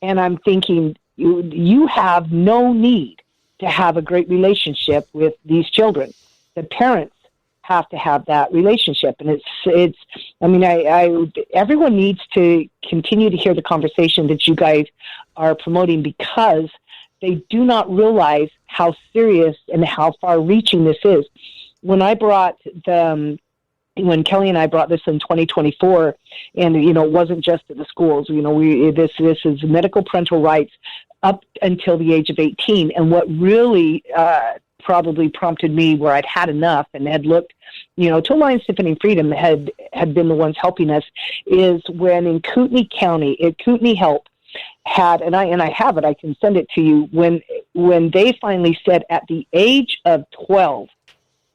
And I'm thinking, you have no need to have a great relationship with these children. The parents have to have that relationship. And everyone needs to continue to hear the conversation that you guys are promoting, because they do not realize how serious and how far-reaching this is. When Kelly and I brought this in 2024, and it wasn't just at the schools. This is medical parental rights up until the age of 18. And what really probably prompted me, where I'd had enough and had looked, to Alliance Defending Freedom had been the ones helping us, is when in Kootenai County, Kootenai Help had, and I have it, I can send it to you, when they finally said at the age of 12,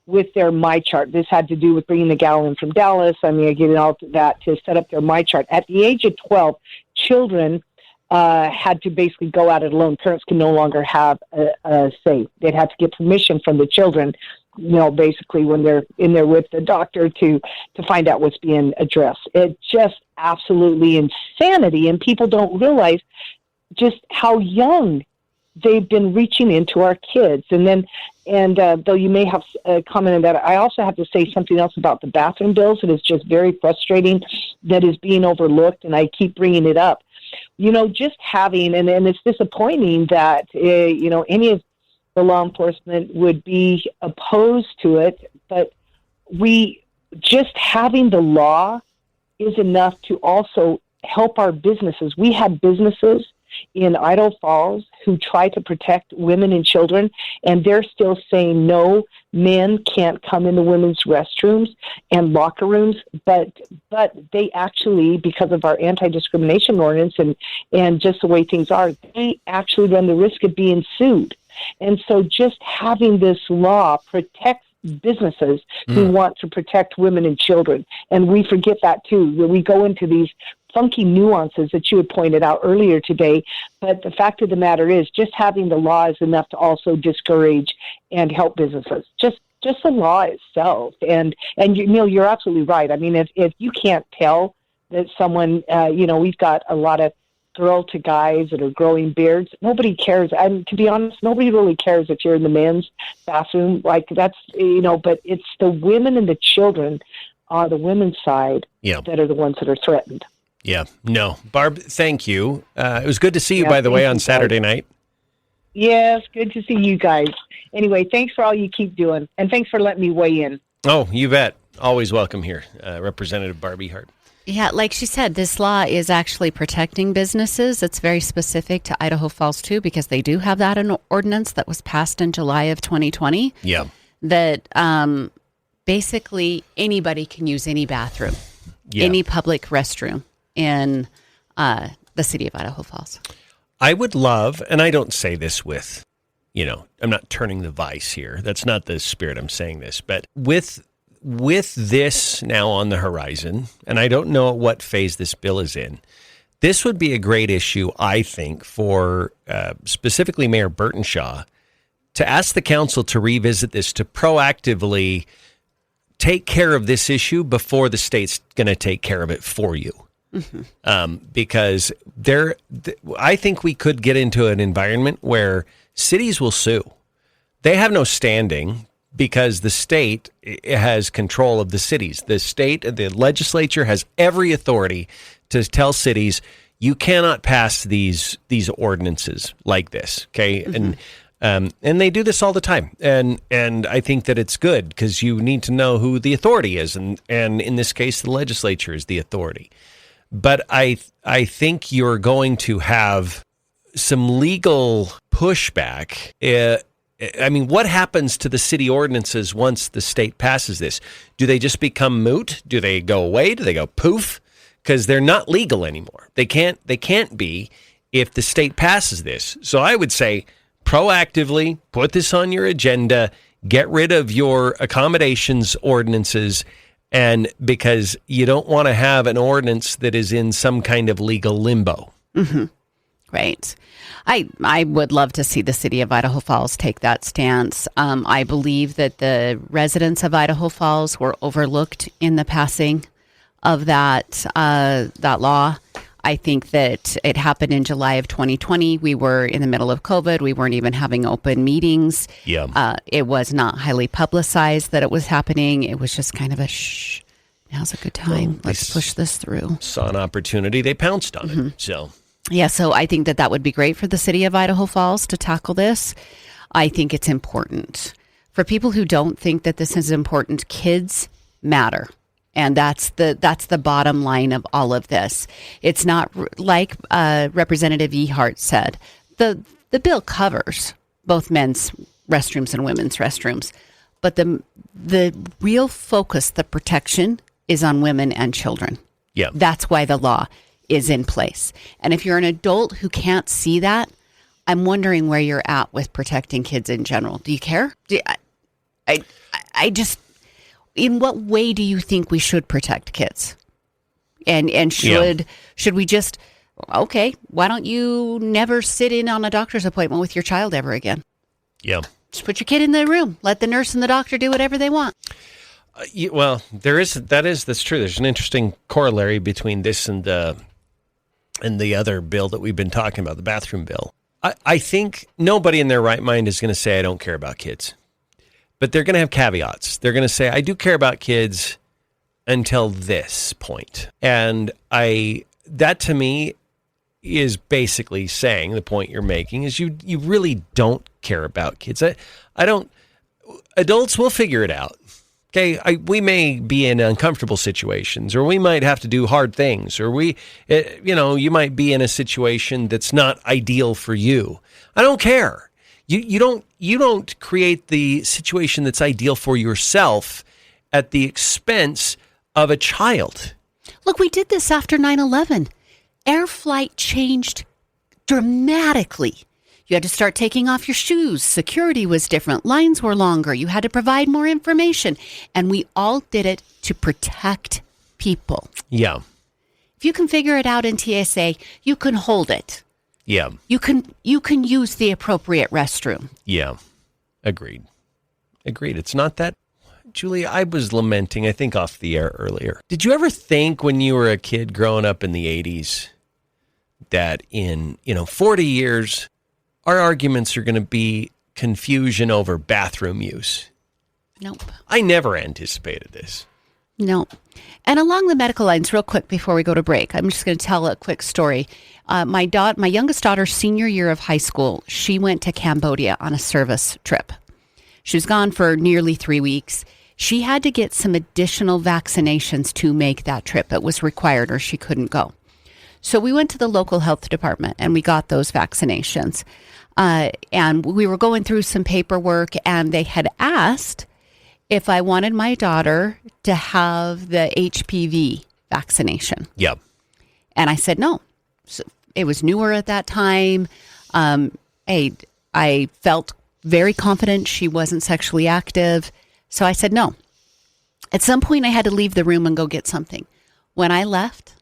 with their My Chart, this had to do with bringing the gal in from Dallas, I get all that to set up their My Chart. At the age of 12, children had to basically go at it alone. Parents can no longer have a say. They'd have to get permission from the children, basically when they're in there with the doctor to find out what's being addressed. It's just absolutely insanity, and people don't realize just how young they've been reaching into our kids. And though you may have commented that, I also have to say something else about the bathroom bills. It is just very frustrating that is being overlooked, and I keep bringing it up. Just having, and it's disappointing that, any of the law enforcement would be opposed to it, but just having the law is enough to also help our businesses. We have businesses in Idaho Falls who try to protect women and children, and they're still saying no, men can't come in the women's restrooms and locker rooms, but they actually, because of our anti-discrimination ordinance and just the way things are, they actually run the risk of being sued. And so just having this law protects businesses who want to protect women and children. And we forget that too, when we go into these funky nuances that you had pointed out earlier today. But the fact of the matter is, just having the law is enough to also discourage and help businesses. Just the law itself. And Neal, you're absolutely right. If you can't tell that someone, we've got a lot of girl to guys that are growing beards. Nobody cares. And to be honest, nobody really cares if you're in the men's bathroom. Like that's, but it's the women and the children on the women's side that are the ones that are threatened. Yeah. No. Barb, thank you. It was good to see you, by the way, on Saturday night. Yes, good to see you guys. Anyway, thanks for all you keep doing. And thanks for letting me weigh in. Oh, you bet. Always welcome here, Representative Barbie Hart. Yeah, like she said, this law is actually protecting businesses. It's very specific to Idaho Falls, too, because they do have that an ordinance that was passed in July of 2020. Yeah. That basically anybody can use any bathroom, any public restroom in the city of Idaho Falls. I would love, and I don't say this with, I'm not turning the vice here. That's not the spirit I'm saying this. But with this now on the horizon, and I don't know what phase this bill is in, this would be a great issue, I think, for specifically Mayor Burtonshaw to ask the council to revisit this, to proactively take care of this issue before the state's going to take care of it for you. Because I think we could get into an environment where cities will sue. They have no standing because the state has control of the cities. The state, the legislature has every authority to tell cities, you cannot pass these ordinances like this. Okay. And they do this all the time. And I think that it's good because you need to know who the authority is. And in this case, the legislature is the authority. But I think you're going to have some legal pushback. I mean, what happens to the city ordinances once the state passes this? Do they just become moot? Do they go away? Do they go poof? Because they're not legal anymore. They can't be if the state passes this. So I would say proactively put this on your agenda, get rid of your accommodations ordinances, and because you don't want to have an ordinance that is in some kind of legal limbo. Right. I would love to see the city of Idaho Falls take that stance. I believe that the residents of Idaho Falls were overlooked in the passing of that law. I think that it happened in July of 2020. We were in the middle of COVID. We weren't even having open meetings. Yeah. It was not highly publicized that it was happening. It was just kind of a shh. Now's a good time. Well, let's push this through. Saw an opportunity. They pounced on it. So. Yeah, so I think that would be great for the city of Idaho Falls to tackle this. I think it's important. For people who don't think that this is important, kids matter. And that's the bottom line of all of this. It's not like Representative Ehart said. The bill covers both men's restrooms and women's restrooms. But the real focus, the protection, is on women and children. Yeah. That's why the law is in place. And if you're an adult who can't see that, I'm wondering where you're at with protecting kids in general. Do you care? I just, in what way do you think we should protect kids? And should we just, okay, why don't you never sit in on a doctor's appointment with your child ever again? Yeah. Just put your kid in the room. Let the nurse and the doctor do whatever they want. Well, that's true. There's an interesting corollary between this and the other bill that we've been talking about, the bathroom bill. I think nobody in their right mind is going to say, I don't care about kids. But they're going to have caveats. They're going to say, I do care about kids until this point. And that to me is basically saying, the point you're making is you really don't care about kids. Adults will figure it out. Okay, we may be in uncomfortable situations, or we might have to do hard things, or you might be in a situation that's not ideal for you. I don't care. You don't create the situation that's ideal for yourself at the expense of a child. Look, we did this after 9/11. Air flight changed dramatically. You had to start taking off your shoes. Security was different. Lines were longer. You had to provide more information. And we all did it to protect people. Yeah. If you can figure it out in TSA, you can hold it. Yeah. You can use the appropriate restroom. Yeah. Agreed. It's not that. Julie, I was lamenting, I think, off the air earlier. Did you ever think when you were a kid growing up in the 80s that in, 40 years, our arguments are going to be confusion over bathroom use? Nope. I never anticipated this. No. And along the medical lines, real quick before we go to break, I'm just going to tell a quick story. My youngest daughter's senior year of high school, she went to Cambodia on a service trip. She was gone for nearly 3 weeks. She had to get some additional vaccinations to make that trip. It was required or she couldn't go. So we went to the local health department and we got those vaccinations. And we were going through some paperwork and they had asked if I wanted my daughter to have the HPV vaccination. Yep. And I said no. So it was newer at that time. I felt very confident she wasn't sexually active. So I said no. At some point, I had to leave the room and go get something. When I left,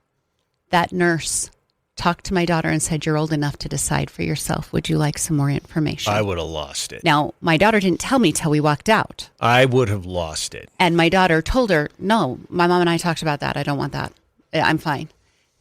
that nurse talked to my daughter and said, "You're old enough to decide for yourself. Would you like some more information?" I would have lost it. Now, my daughter didn't tell me till we walked out. I would have lost it. And my daughter told her, "No, my mom and I talked about that. I don't want that. I'm fine."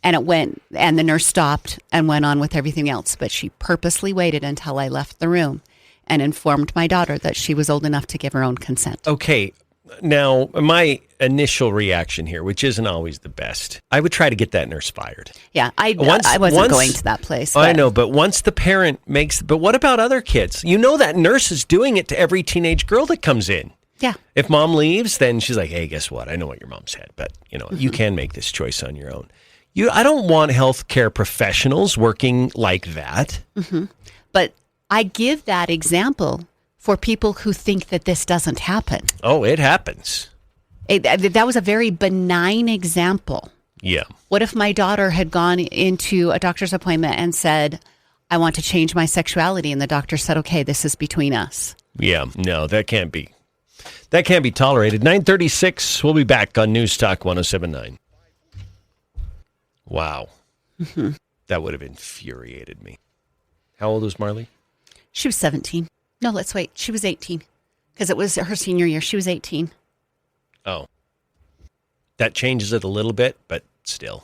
And it went, and the nurse stopped and went on with everything else. But she purposely waited until I left the room and informed my daughter that she was old enough to give her own consent. Okay. Now, my initial reaction here, which isn't always the best, I would try to get that nurse fired. Yeah, I wasn't going to that place. I know, but once the parent makes, but what about other kids? You know that nurse is doing it to every teenage girl that comes in. Yeah. If mom leaves, then she's like, "Hey, guess what? I know what your mom said, but you can make this choice on your own." I don't want healthcare professionals working like that. Mm-hmm. But I give that example for people who think that this doesn't happen. Oh, it happens. That was a very benign example. Yeah. What if my daughter had gone into a doctor's appointment and said, "I want to change my sexuality," and the doctor said, "Okay, this is between us"? Yeah. No, that can't be. That can't be tolerated. 9:36. We'll be back on News Talk 107.9. Wow. Mm-hmm. That would have infuriated me. How old was Marley? She was 17. No, let's wait. She was 18 because it was her senior year. She was 18. Oh. That changes it a little bit, but still.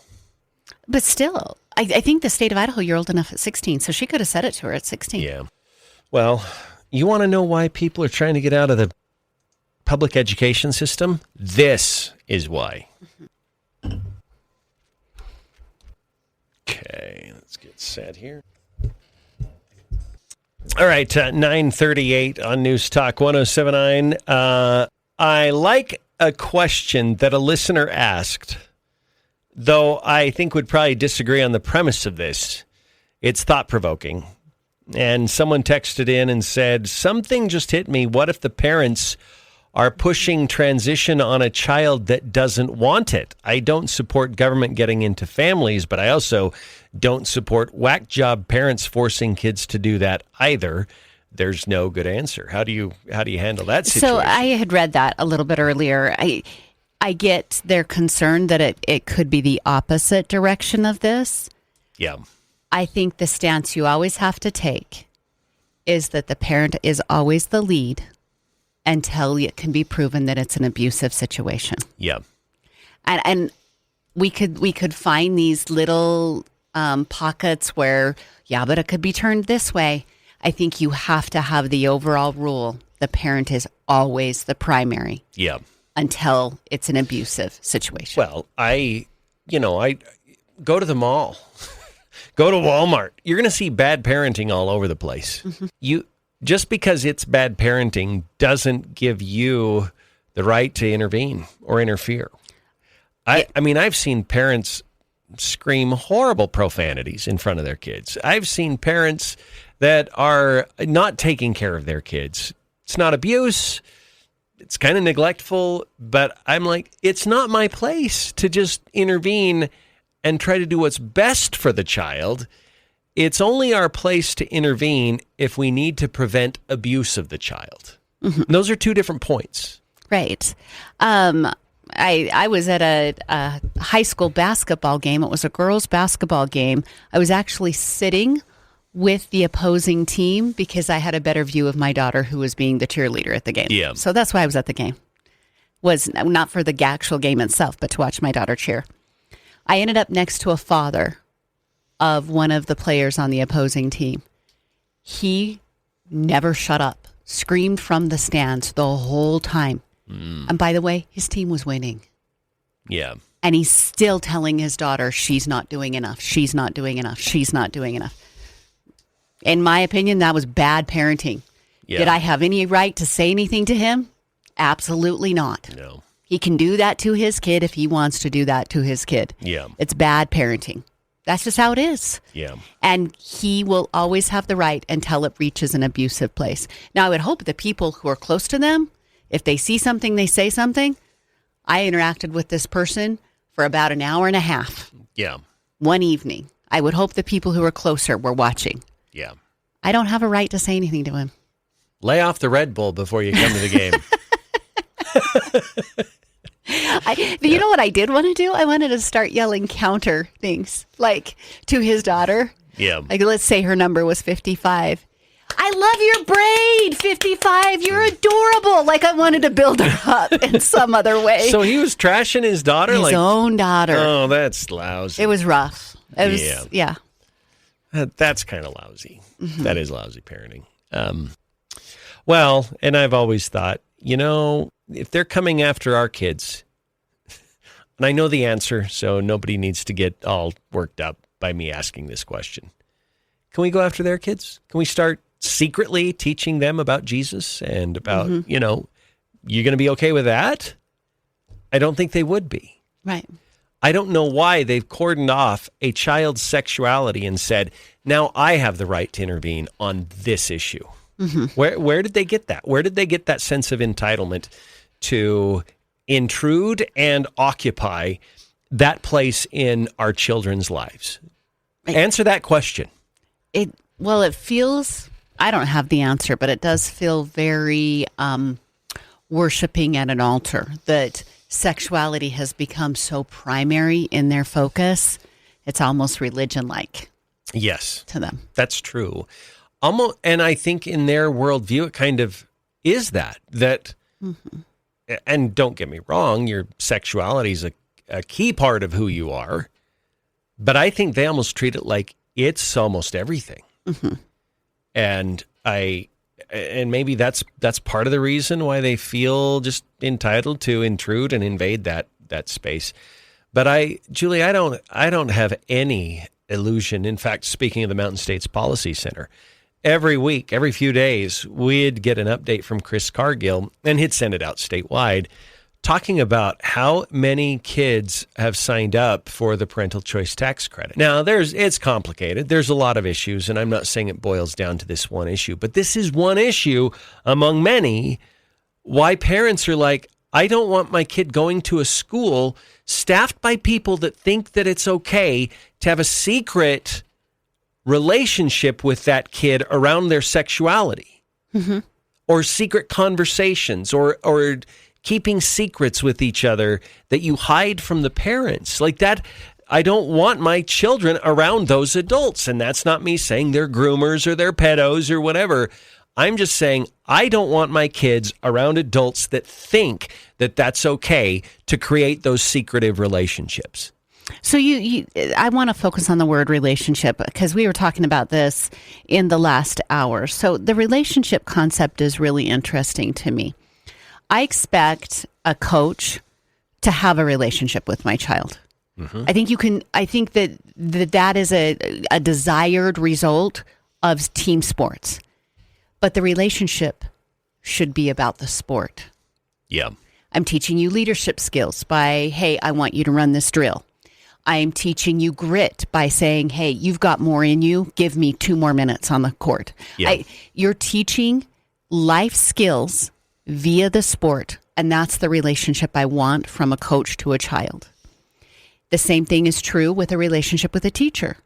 But still, I think the state of Idaho, you're old enough at 16, so she could have said it to her at 16. Yeah. Well, you want to know why people are trying to get out of the public education system? This is why. Okay, let's get set here. All right, 9:38 on News Talk 107.9. I like a question that a listener asked, though I think would probably disagree on the premise of this. It's thought-provoking. And someone texted in and said, "Something just hit me. What if the parents are pushing transition on a child that doesn't want it? I don't support government getting into families, but I also don't support whack job parents forcing kids to do that either." There's no good answer. How do you handle that situation? So I had read that a little bit earlier. I get their concern that it could be the opposite direction of this. Yeah. I think the stance you always have to take is that the parent is always the lead until it can be proven that it's an abusive situation. Yeah. And we could find these little pockets where, yeah, but it could be turned this way. I think you have to have the overall rule. The parent is always the primary. Yeah. Until it's an abusive situation. Well, I go to the mall, go to Walmart. You're going to see bad parenting all over the place. Mm-hmm. Just because it's bad parenting doesn't give you the right to intervene or interfere. I mean, I've seen parents scream horrible profanities in front of their kids. I've seen parents that are not taking care of their kids. It's not abuse. It's kind of neglectful, but I'm like, it's not my place to just intervene and try to do what's best for the child. It's only our place to intervene if we need to prevent abuse of the child. Mm-hmm. Those are two different points. Right. I was at a high school basketball game. It was a girls' basketball game. I was actually sitting with the opposing team because I had a better view of my daughter who was being the cheerleader at the game. Yeah. So that's why I was at the game. Was not for the actual game itself, but to watch my daughter cheer. I ended up next to a father of one of the players on the opposing team. He never shut up, screamed from the stands the whole time. And by the way, his team was winning. Yeah. And he's still telling his daughter, she's not doing enough. She's not doing enough. She's not doing enough. In my opinion, that was bad parenting. Yeah. Did I have any right to say anything to him? Absolutely not. No. He can do that to his kid if he wants to do that to his kid. Yeah. It's bad parenting. That's just how it is. Yeah. And he will always have the right until it reaches an abusive place. Now, I would hope the people who are close to them, if they see something, they say something. I interacted with this person for about an hour and a half. Yeah. One evening. I would hope the people who are closer were watching. Yeah. I don't have a right to say anything to him. lay off the Red Bull before you come to the game. You know what I did want to do? I wanted to start yelling counter things, like to his daughter. Yeah. Like, let's say her number was 55. I love your braid, 55. You're adorable. Like, I wanted to build her up in some other way. So he was trashing his daughter? His own daughter. Oh, that's lousy. It was rough. It was, yeah. That's kind of lousy. Mm-hmm. That is lousy parenting. Well, and I've always thought, if they're coming after our kids, and I know the answer, so nobody needs to get all worked up by me asking this question. Can we go after their kids? Can we start secretly teaching them about Jesus and about, you're going to be okay with that? I don't think they would be. Right. I don't know why they've cordoned off a child's sexuality and said, now I have the right to intervene on this issue. Mm-hmm. Where did they get that? Where did they get that sense of entitlement to intrude and occupy that place in our children's lives? Answer that question. It feels, I don't have the answer, but it does feel very worshiping at an altar, that sexuality has become so primary in their focus. It's almost religion-like. Yes. To them. That's true. Almost, and I think in their worldview, it kind of is that, and don't get me wrong, your sexuality is a key part of who you are, but I think they almost treat it like it's almost everything. Mm-hmm. And maybe that's part of the reason why they feel just entitled to intrude and invade that space. But Julie, I don't have any illusion. In fact, speaking of the Mountain States Policy Center, every week, every few days, we'd get an update from Chris Cargill, and he'd send it out statewide, talking about how many kids have signed up for the parental choice tax credit. Now, it's complicated. There's a lot of issues, and I'm not saying it boils down to this one issue, but this is one issue among many why parents are like, I don't want my kid going to a school staffed by people that think that it's okay to have a secret relationship with that kid around their sexuality, or secret conversations, or keeping secrets with each other that you hide from the parents. Like that, I don't want my children around those adults. And that's not me saying they're groomers or they're pedos or whatever. I'm just saying I don't want my kids around adults that think that that's okay to create those secretive relationships. So I want to focus on the word relationship, because we were talking about this in the last hour. So the relationship concept is really interesting to me. I expect a coach to have a relationship with my child. Mm-hmm. I think that is a desired result of team sports. But the relationship should be about the sport. Yeah. I'm teaching you leadership skills by, hey, I want you to run this drill. I'm teaching you grit by saying, hey, you've got more in you. Give me 2 more minutes on the court. Yeah. You're teaching life skills via the sport, and that's the relationship I want from a coach to a child. The same thing is true with a relationship with a teacher.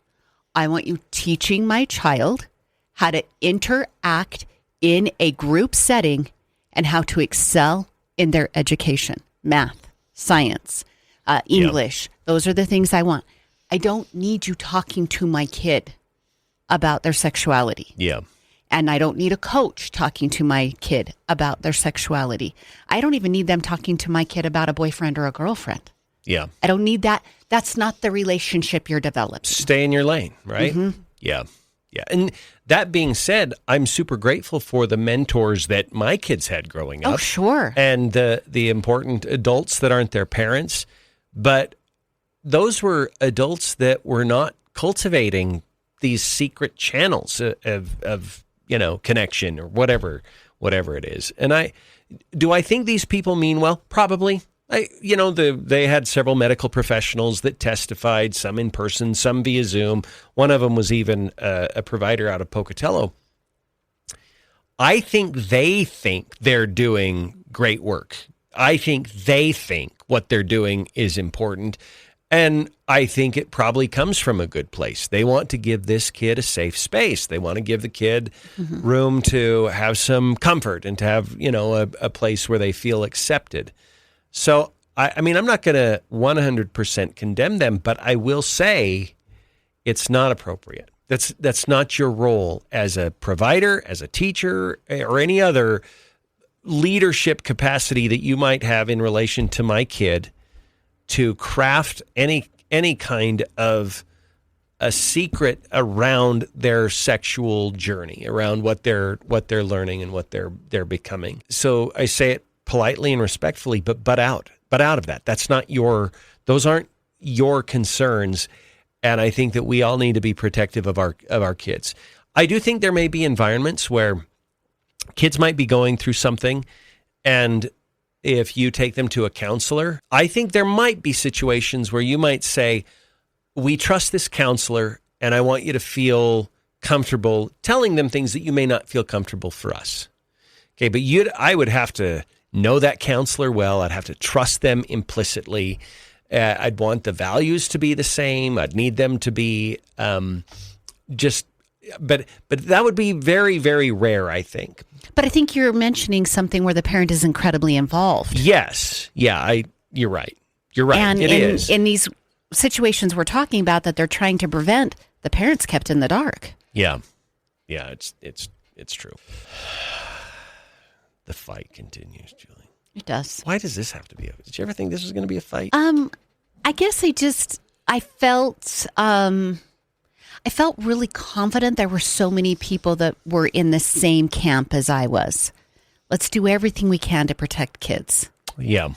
I want you teaching my child how to interact in a group setting and how to excel in their education, math, science, English. Yep. Those are the things I want. I don't need you talking to my kid about their sexuality. Yeah. And I don't need a coach talking to my kid about their sexuality. I don't even need them talking to my kid about a boyfriend or a girlfriend. Yeah. I don't need that. That's not the relationship you're developing. Stay in your lane, right? Mm-hmm. Yeah. Yeah. And that being said, I'm super grateful for the mentors that my kids had growing up. Oh, sure. And the important adults that aren't their parents. But those were adults that were not cultivating these secret channels of connection or whatever it is. And I think these people mean well? Probably. They had several medical professionals that testified, some in person, some via Zoom. One of them was even a provider out of Pocatello. I think they think they're doing great work. I think they think what they're doing is important. And I think it probably comes from a good place. They want to give this kid a safe space. They want to give the kid room to have some comfort and to have, a place where they feel accepted. So, I mean, I'm not going to 100% condemn them, but I will say it's not appropriate. That's not your role as a provider, as a teacher, or any other leadership capacity that you might have in relation to my kid to craft any kind of a secret around their sexual journey, around what they're learning and what they're becoming. So I say it politely and respectfully, but out of that. Those aren't your concerns. And I think that we all need to be protective of our kids. I do think there may be environments where kids might be going through something, and if you take them to a counselor, I think there might be situations where you might say, we trust this counselor, and I want you to feel comfortable telling them things that you may not feel comfortable for us. Okay, but I would have to know that counselor well. I'd have to trust them implicitly. I'd want the values to be the same. I'd need them to be but that would be very, very rare, I think. But I think you're mentioning something where the parent is incredibly involved. Yes. Yeah, you're right. You're right. And it is. In these situations we're talking about that they're trying to prevent, the parents kept in the dark. Yeah. Yeah, it's true. The fight continues, Julie. It does. Why does this have to be? Did you ever think this was going to be a fight? I guess I felt really confident there were so many people that were in the same camp as I was. Let's do everything we can to protect kids. Yeah.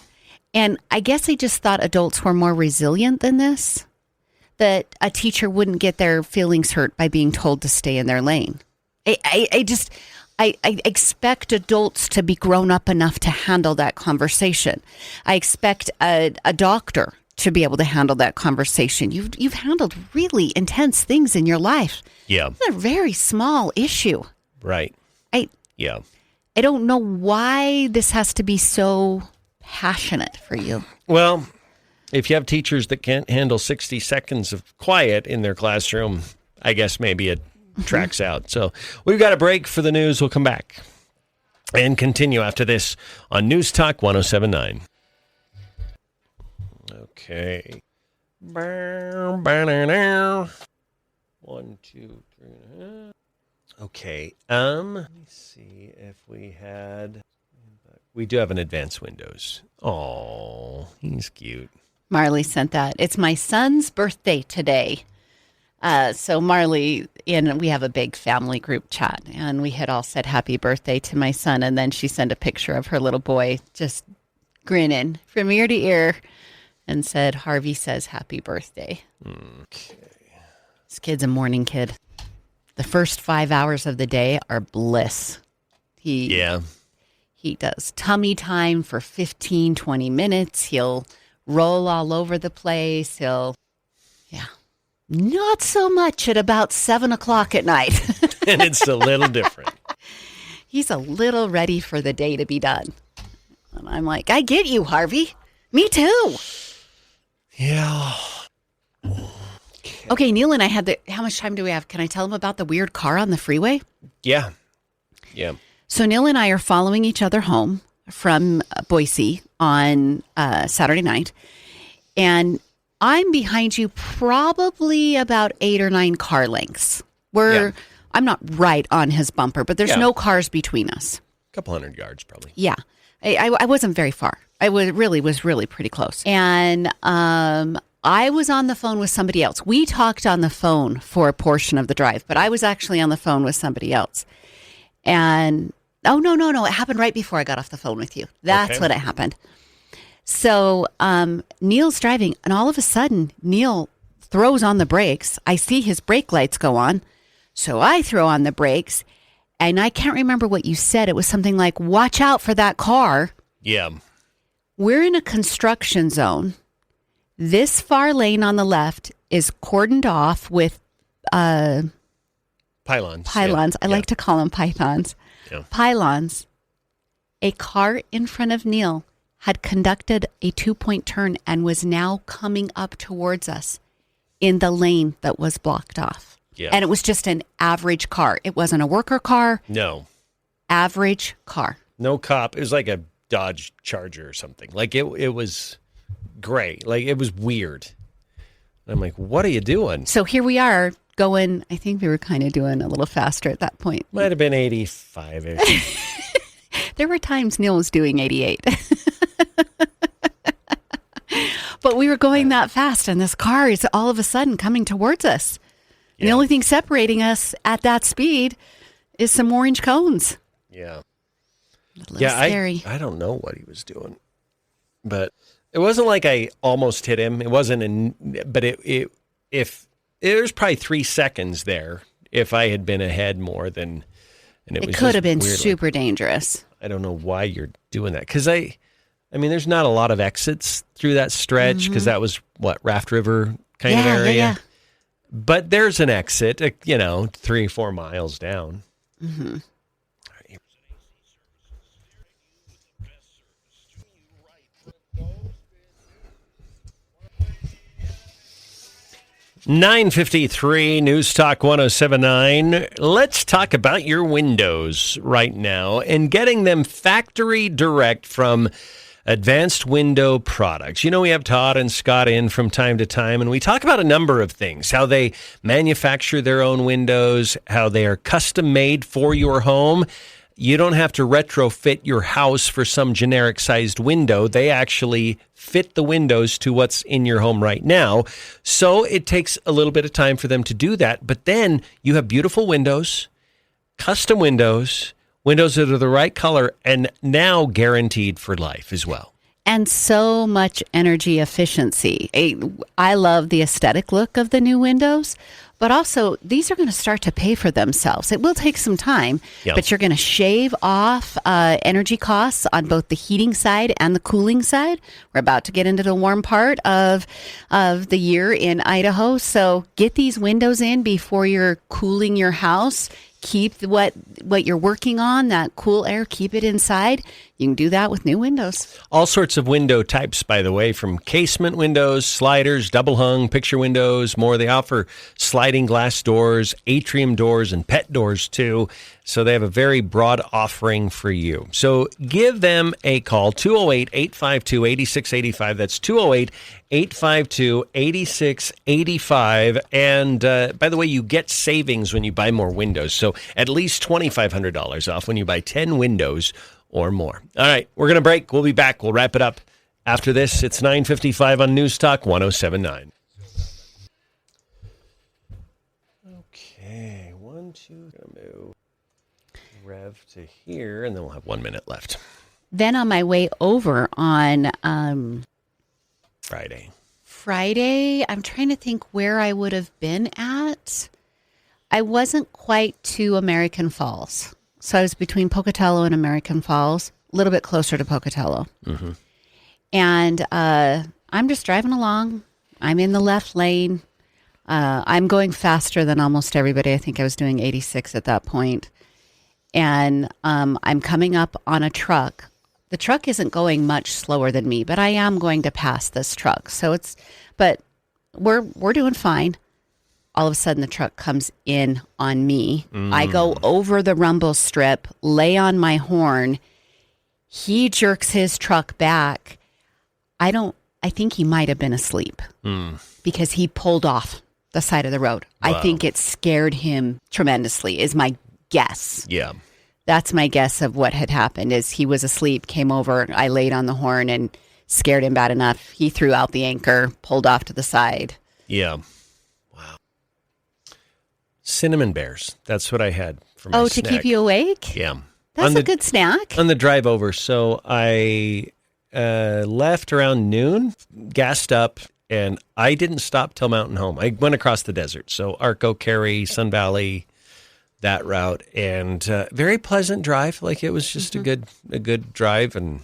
And I guess I just thought adults were more resilient than this, that a teacher wouldn't get their feelings hurt by being told to stay in their lane. I expect adults to be grown up enough to handle that conversation. I expect a doctor to be able to handle that conversation. You've handled really intense things in your life. Yeah. It's a very small issue. Right. I don't know why this has to be so passionate for you. Well, if you have teachers that can't handle 60 seconds of quiet in their classroom, I guess maybe it tracks out. So we've got a break for the news. We'll come back and continue after this on News Talk 107.9. Okay. 1, 2, 3. Okay. Let me see if we do have an advanced Windows. Oh, he's cute. Marley sent that. It's my son's birthday today. So Marley, and we have a big family group chat, and we had all said happy birthday to my son, and then she sent a picture of her little boy just grinning from ear to ear and said, Harvey says happy birthday. Okay. This kid's a morning kid. The first 5 hours of the day are bliss. He does tummy time for 15, 20 minutes. He'll roll all over the place. Not so much at about 7 o'clock at night. And it's a little different. He's a little ready for the day to be done. And I'm like, I get you, Harvey. Me too. Yeah. Okay, Neal and I had how much time do we have? Can I tell him about the weird car on the freeway? Yeah. So Neal and I are following each other home from Boise on Saturday night. And I'm behind you probably about 8 or 9 car lengths. I'm not right on his bumper, but there's no cars between us. A couple hundred yards probably. Yeah. I wasn't very far. I was really pretty close. And I was on the phone with somebody else. We talked on the phone for a portion of the drive, but I was actually on the phone with somebody else. And no. It happened right before I got off the phone with you. That's when it happened. So Neal's driving, and all of a sudden, Neal throws on the brakes. I see his brake lights go on. So I throw on the brakes, and I can't remember what you said. It was something like, watch out for that car. Yeah. We're in a construction zone. This far lane on the left is cordoned off with pylons. Pylons. I like to call them pythons. Yeah. Pylons. A car in front of Neal had conducted a 2-point turn and was now coming up towards us in the lane that was blocked off. Yeah. And it was just an average car. It wasn't a worker car. No. Average car. No cop. It was like a Dodge Charger or something. Like it was gray. Like it was weird. I'm like, what are you doing? So here we are going, I think we were kind of doing a little faster at that point. Might have been 85-ish. There were times Neal was doing 88. But we were going that fast, and this car is all of a sudden coming towards us. And the only thing separating us at that speed is some orange cones. Yeah. A little scary. I don't know what he was doing. But it wasn't like I almost hit him. It wasn't, but if there's probably 3 seconds there if I had been ahead more than, and it could have been super dangerous. I don't know why you're doing that. Because I mean, there's not a lot of exits through that stretch because that was Raft River kind of area. Yeah. But there's an exit, 3 or 4 miles down. Mm-hmm. 9:53 News Talk 107.9. Let's talk about your windows right now and getting them factory direct from Advanced Window Products. You know, we have Todd and Scott in from time to time, and we talk about a number of things, how they manufacture their own windows, how they are custom made for your home. You don't have to retrofit your house for some generic sized window. They actually fit the windows to what's in your home right now. So it takes a little bit of time for them to do that. But then you have beautiful windows, custom windows, windows that are the right color, and now guaranteed for life as well. And so much energy efficiency. I love the aesthetic look of the new windows, but also these are going to start to pay for themselves. It will take some time, but you're going to shave off energy costs on both the heating side and the cooling side. We're about to get into the warm part of the year in Idaho, so get these windows in before you're cooling your house. Keep what you're working on, that cool air, keep it inside. You can do that with new windows. All sorts of window types, by the way, from casement windows, sliders, double hung, picture windows, more. They offer sliding glass doors, atrium doors, and pet doors, too. So they have a very broad offering for you. So give them a call, 208-852-8685. That's 208-852-8685. And by the way, you get savings when you buy more windows. So at least $2,500 off when you buy 10 windows or more. All right, we're going to break. We'll be back. We'll wrap it up after this. It's 9:55 on News Talk 107.9. Okay, 1, 2, move. Rev to here, and then we'll have 1 minute left. Then on my way over on Friday, I'm trying to think where I would have been at. I wasn't quite to American Falls. So I was between Pocatello and American Falls, a little bit closer to Pocatello. Mm-hmm. And I'm just driving along. I'm in the left lane. I'm going faster than almost everybody. I think I was doing 86 at that point. And I'm coming up on a truck. The truck isn't going much slower than me, but I am going to pass this truck. But we're doing fine. All of a sudden, the truck comes in on me. I go over the rumble strip, lay on my horn. He jerks his truck back. I think he might have been asleep because he pulled off the side of the road. Wow. I think it scared him tremendously, is my guess. Yeah. That's my guess of what had happened, is he was asleep, came over, I laid on the horn and scared him bad enough. He threw out the anchor, pulled off to the side. Yeah. Wow. Cinnamon bears. That's what I had for my snack. To keep you awake? Yeah. That's a good snack. On the drive over. So I left around noon, gassed up, and I didn't stop till Mountain Home. I went across the desert. So Arco, Cary, Sun Valley, that route, and very pleasant drive. Like it was just a good drive, and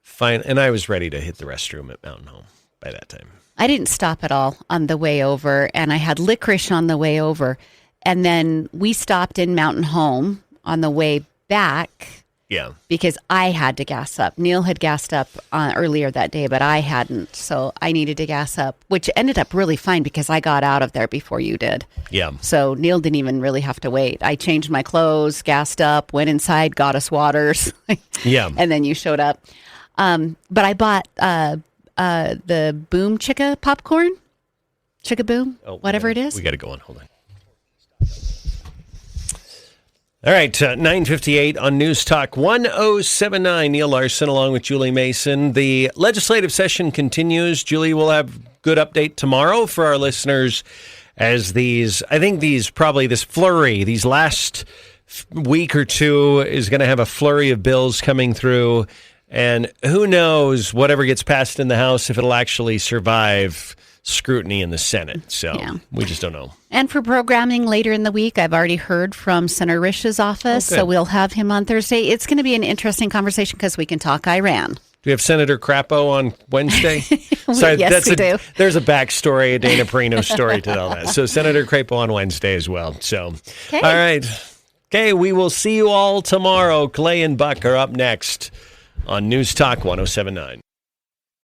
fine. And I was ready to hit the restroom at Mountain Home by that time. I didn't stop at all on the way over, and I had licorice on the way over, and then we stopped in Mountain Home on the way back. Yeah. Because I had to gas up. Neal had gassed up earlier that day, but I hadn't. So I needed to gas up, which ended up really fine because I got out of there before you did. Yeah. So Neal didn't even really have to wait. I changed my clothes, gassed up, went inside, got us waters. Yeah. And then you showed up. But I bought the Boom Chicka popcorn. Chicka Boom, whatever it is. We got to go on. Hold on. All right, 9:58 on News Talk 1079. Neal Larson along with Julie Mason. The legislative session continues. Julie will have good update tomorrow for our listeners as this flurry, these last week or two is going to have a flurry of bills coming through. And who knows whatever gets passed in the House if it'll actually survive scrutiny in the Senate. So we just don't know. And for programming later in the week, I've already heard from Senator Rish's office, so we'll have him on Thursday. It's going to be an interesting conversation because we can talk Iran. Do we have Senator Crapo on Wednesday? Sorry, yes, we do. There's a backstory, a Dana Perino story to all that. So Senator Crapo on Wednesday as well. So, all right. Okay, we will see you all tomorrow. Clay and Buck are up next on News Talk 1079.